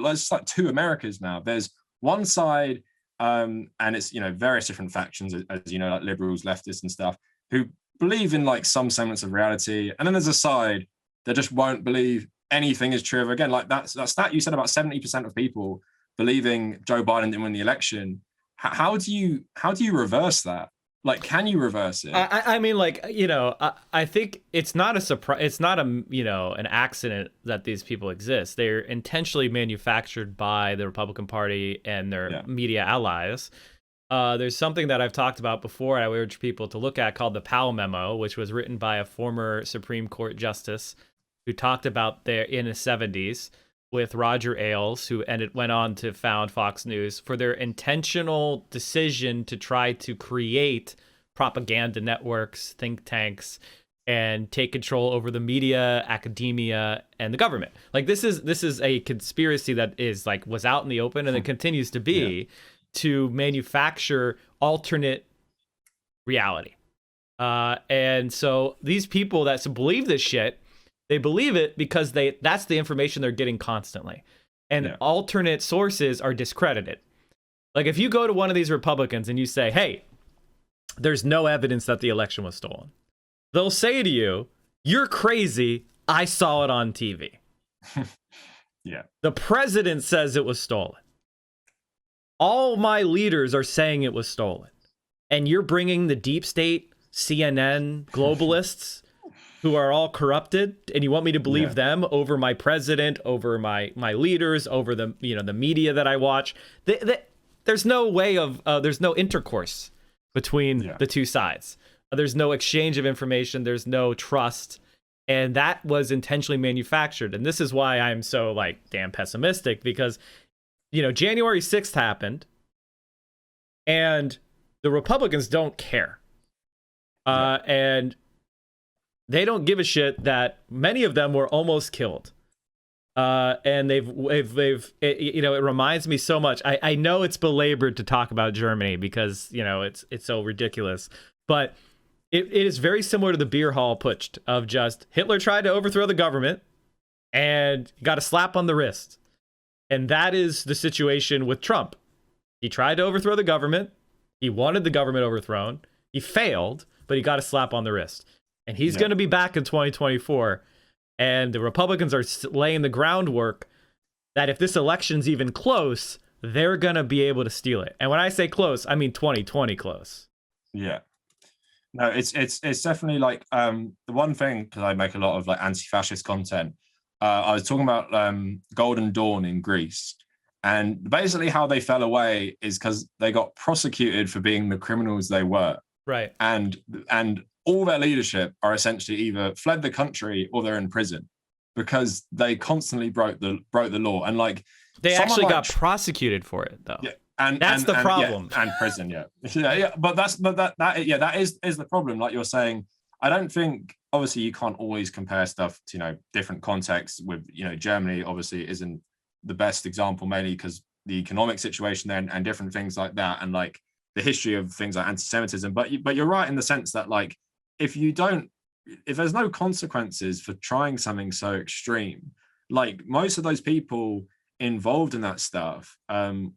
Americas now. There's one side. And it's, you know, various different factions, as you know, like liberals, leftists and stuff, who believe in like some semblance of reality. And then there's a side that just won't believe anything is true. Again, like that stat you said about 70% of people believing Joe Biden didn't win the election. How do you reverse that? Like, can you reverse it? I mean, like, you know, I think it's not a surprise. It's not you know, an accident that these people exist. They're intentionally manufactured by the Republican Party and their media allies. There's something that I've talked about before, and I urge people to look at, called the Powell Memo, which was written by a former Supreme Court justice who talked about in the 70s with Roger Ailes, who went on to found Fox News, for their intentional decision to try to create propaganda networks, think tanks, and take control over the media, academia, and the government. Like, this is a conspiracy that was out in the open, and it continues to be, to manufacture alternate reality. And so these people that believe this shit, they believe it because that's the information they're getting constantly. And alternate sources are discredited. Like, if you go to one of these Republicans and you say, hey, there's no evidence that the election was stolen, they'll say to you, you're crazy. I saw it on TV. The president says it was stolen. All my leaders are saying it was stolen. And you're bringing the deep state, CNN, globalists who are all corrupted, and you want me to believe them over my president, over my leaders, over the media that I watch. There's no way of there's no intercourse between the two sides. There's no exchange of information. There's no trust, and that was intentionally manufactured. And this is why I'm so damn pessimistic, because January 6th happened, and the Republicans don't care, and they don't give a shit that many of them were almost killed. And it reminds me so much. I know it's belabored to talk about Germany because, it's so ridiculous, but it is very similar to the beer hall putsch of just Hitler tried to overthrow the government and got a slap on the wrist. And that is the situation with Trump. He tried to overthrow the government. He wanted the government overthrown. He failed, but he got a slap on the wrist. And he's going to be back in 2024. And the Republicans are laying the groundwork that if this election's even close, they're going to be able to steal it. And when I say close, I mean 2020 close. Yeah. No, it's definitely the one thing, because I make a lot of anti-fascist content. I was talking about Golden Dawn in Greece. And basically how they fell away is because they got prosecuted for being the criminals they were. Right. and all their leadership are essentially either fled the country or they're in prison because they constantly broke the law. And like They someone actually like got prosecuted for it, though. yeah, That's the problem. and prison, yeah. But that is the problem. Like you're saying, I don't think, obviously you can't always compare stuff to, you know, different contexts. With, you know, Germany obviously isn't the best example, mainly because the economic situation there and different things like that, and like the history of things like anti-Semitism. But you're right in the sense that, like, if there's no consequences for trying something so extreme, like most of those people involved in that stuff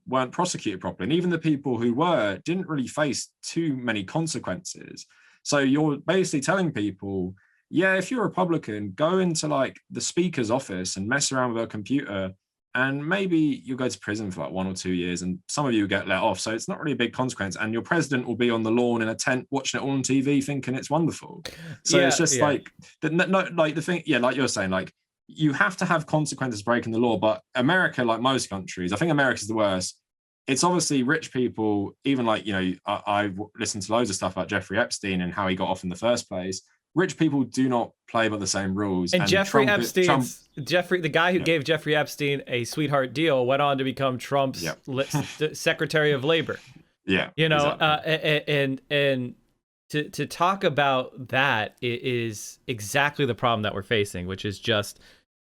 weren't prosecuted properly, and even the people who were didn't really face too many consequences. So you're basically telling people, yeah, if you're a Republican, go into like the speaker's office and mess around with a computer, and maybe you'll go to prison for like 1 or 2 years, and some of you get let off. So it's not really a big consequence, and your president will be on the lawn in a tent watching it all on TV thinking it's wonderful. So it's just like the thing, like you're saying, like you have to have consequences breaking the law. But America, like most countries, I think America's the worst. It's obviously rich people, even like, you know, I've listened to loads of stuff about Jeffrey Epstein and how he got off in the first place. Rich people do not play by the same rules. And Jeffrey the guy who gave Jeffrey Epstein a sweetheart deal, went on to become Trump's Secretary of Labor. Yeah, you know, exactly. and to talk about that is exactly the problem that we're facing, which is just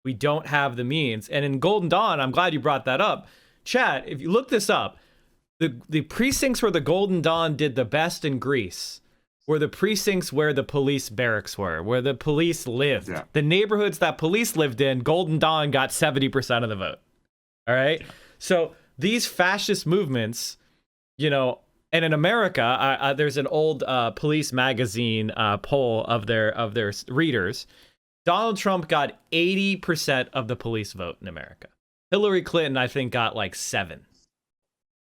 we don't have the means. And in Golden Dawn, I'm glad you brought that up, Chad. If you look this up, the precincts where the Golden Dawn did the best in Greece were the precincts where the police barracks were, where the police lived. Yeah. The neighborhoods that police lived in, Golden Dawn got 70% of the vote. All right? Yeah. So these fascist movements, you know, and in America, there's an old police magazine poll of their readers. Donald Trump got 80% of the police vote in America. Hillary Clinton, I think, got like 7.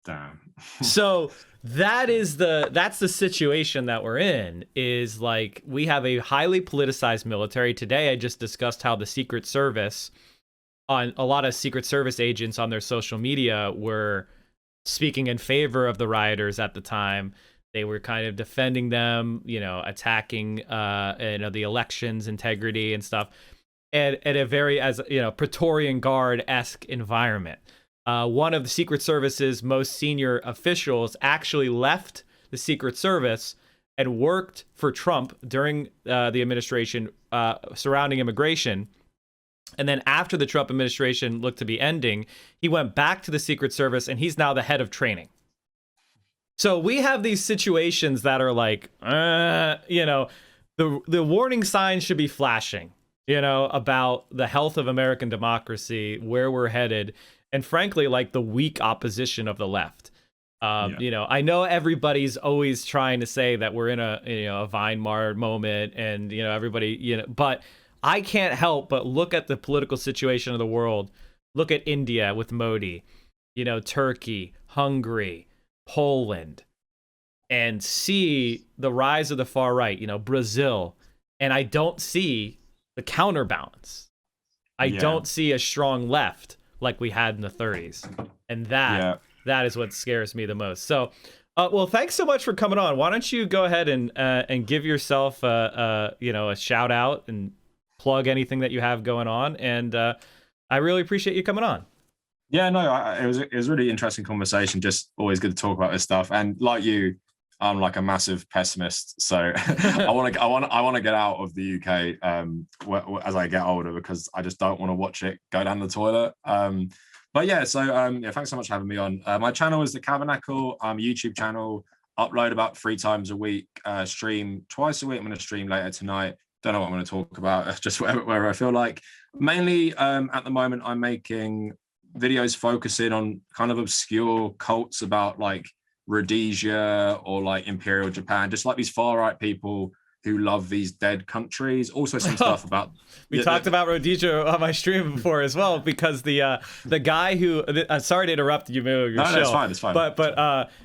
Damn. So that's the situation that we're in, is like we have a highly politicized military. Today I just discussed how the Secret Service, on a lot of Secret Service agents on their social media were speaking in favor of the rioters at the time. They were kind of defending them, you know, attacking the elections integrity and stuff, at a very, as you know, Praetorian Guard-esque environment. One of the Secret Service's most senior officials actually left the Secret Service and worked for Trump during the administration surrounding immigration. And then after the Trump administration looked to be ending, he went back to the Secret Service, and he's now the head of training. So we have these situations that are like, you know, the warning signs should be flashing, you know, about the health of American democracy, where we're headed. And frankly, like the weak opposition of the left. You know, I know everybody's always trying to say that we're in a Weimar moment, and you know everybody, you know, but I can't help but look at the political situation of the world. Look at India with Modi, you know, Turkey, Hungary, Poland, and see the rise of the far right. You know, Brazil, and I don't see the counterbalance. I don't see a strong left like we had in the 30s, and that is what scares me the most. So, well, thanks so much for coming on. Why don't you go ahead and give yourself a shout out and plug anything that you have going on, and I really appreciate you coming on. Yeah, no, it was a really interesting conversation. Just always good to talk about this stuff. And like you, I'm like a massive pessimist, so I want to get out of the UK as I get older, because I just don't want to watch it go down the toilet. But yeah, so thanks so much for having me on. My channel is the Kavernacle. I'm a YouTube channel. Upload about 3 times a week. Stream twice a week. I'm going to stream later tonight. Don't know what I'm going to talk about. Just wherever I feel like. Mainly at the moment, I'm making videos focusing on kind of obscure cults about like Rhodesia or like Imperial Japan, just like these far right people who love these dead countries. Also some stuff about we talked about Rhodesia on my stream before as well, because the guy who sorry to interrupt you, your show. No, it's fine. But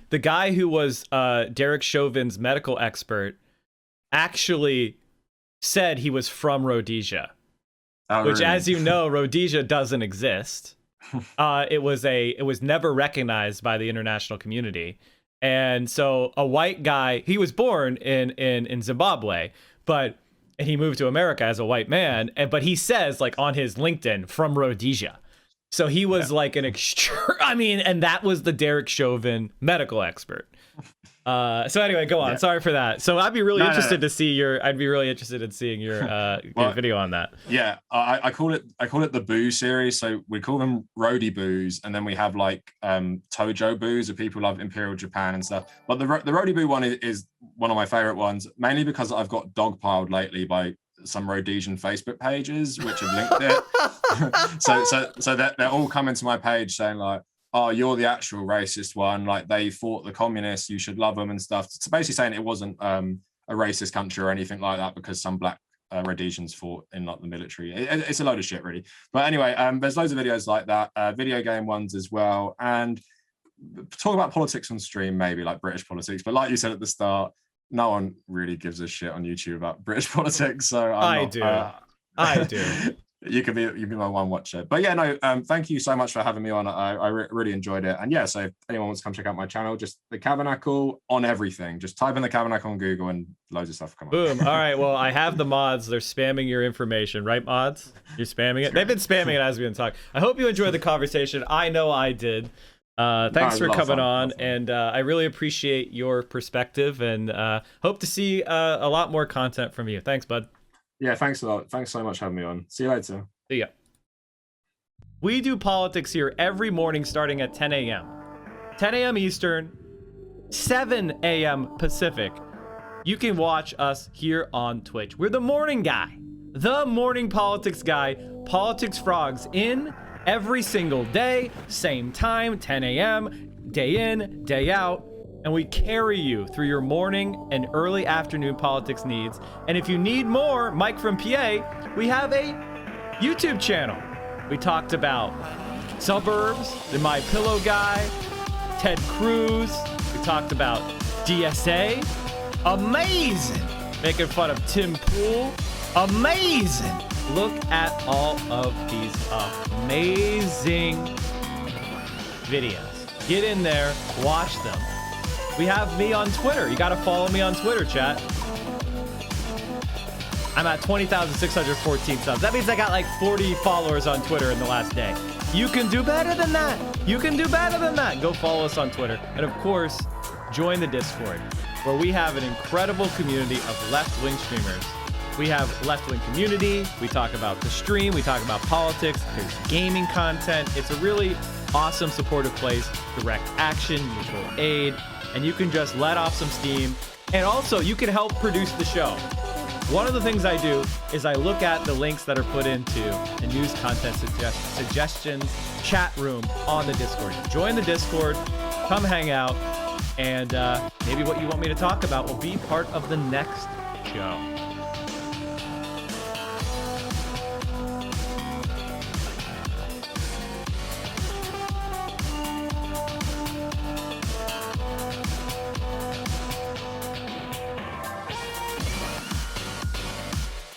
the guy who was Derek Chauvin's medical expert actually said he was from Rhodesia, which really? As you know, Rhodesia doesn't exist. It was never recognized by the international community. And so a white guy, he was born in Zimbabwe, and he moved to America as a white man. But he says, like, on his LinkedIn, from Rhodesia. So he was like an and that was the Derek Chauvin medical expert. So anyway, go on. Yeah. Sorry for that. So I'd be really interested to see I'd be really interested in seeing your video on that. Yeah, I call it the boo series. So we call them roadie boos, and then we have like Tojo boos, of people who love Imperial Japan and stuff. But the roadie boo one is one of my favorite ones, mainly because I've got dogpiled lately by some Rhodesian Facebook pages which have linked it. so they're all coming to my page saying like, oh, you're the actual racist one, like they fought the communists, you should love them and stuff. So basically saying it wasn't a racist country or anything like that because some black Rhodesians fought in like the military. It's a load of shit really. But anyway, there's loads of videos like that, video game ones as well, and talk about politics on stream, maybe like British politics. But like you said at the start, no one really gives a shit on YouTube about British politics. So I do. You can be my one watcher. But yeah, no, thank you so much for having me on. I really enjoyed it. And yeah, so if anyone wants to come check out my channel, just the Kavernacle on everything. Just type in the Kavernacle on Google and loads of stuff come up. Boom. All right. Well, I have the mods. They're spamming your information, right, mods? You're spamming it? They've been spamming it as we've been talking. I hope you enjoyed the conversation. I know I did. Thanks for coming on, and I really appreciate your perspective, and hope to see a lot more content from you. Thanks, bud. Yeah, thanks a lot. Thanks so much for having me on. See you later. See ya. We do politics here every morning starting at 10 a.m. 10 a.m. Eastern, 7 a.m. Pacific. You can watch us here on Twitch. We're the morning guy, the morning politics guy, Politics Frogs in every single day, same time, 10 a.m., day in, day out. And we carry you through your morning and early afternoon politics needs. And if you need more, Mike from PA, we have a YouTube channel. We talked about suburbs, the My Pillow guy, Ted Cruz. We talked about DSA. Amazing. Making fun of Tim Pool. Amazing. Look at all of these amazing videos. Get in there, watch them. We have me on Twitter. You got to follow me on Twitter, chat. I'm at 20,614 subs. That means I got like 40 followers on Twitter in the last day. You can do better than that. You can do better than that. Go follow us on Twitter. And of course, join the Discord, where we have an incredible community of left-wing streamers. We have left-wing community. We talk about the stream. We talk about politics. There's gaming content. It's a really awesome, supportive place. Direct action, mutual aid. And you can just let off some steam. And also, you can help produce the show. One of the things I do is I look at the links that are put into the news content suggestions chat room on the Discord. Join the Discord, come hang out, and maybe what you want me to talk about will be part of the next show.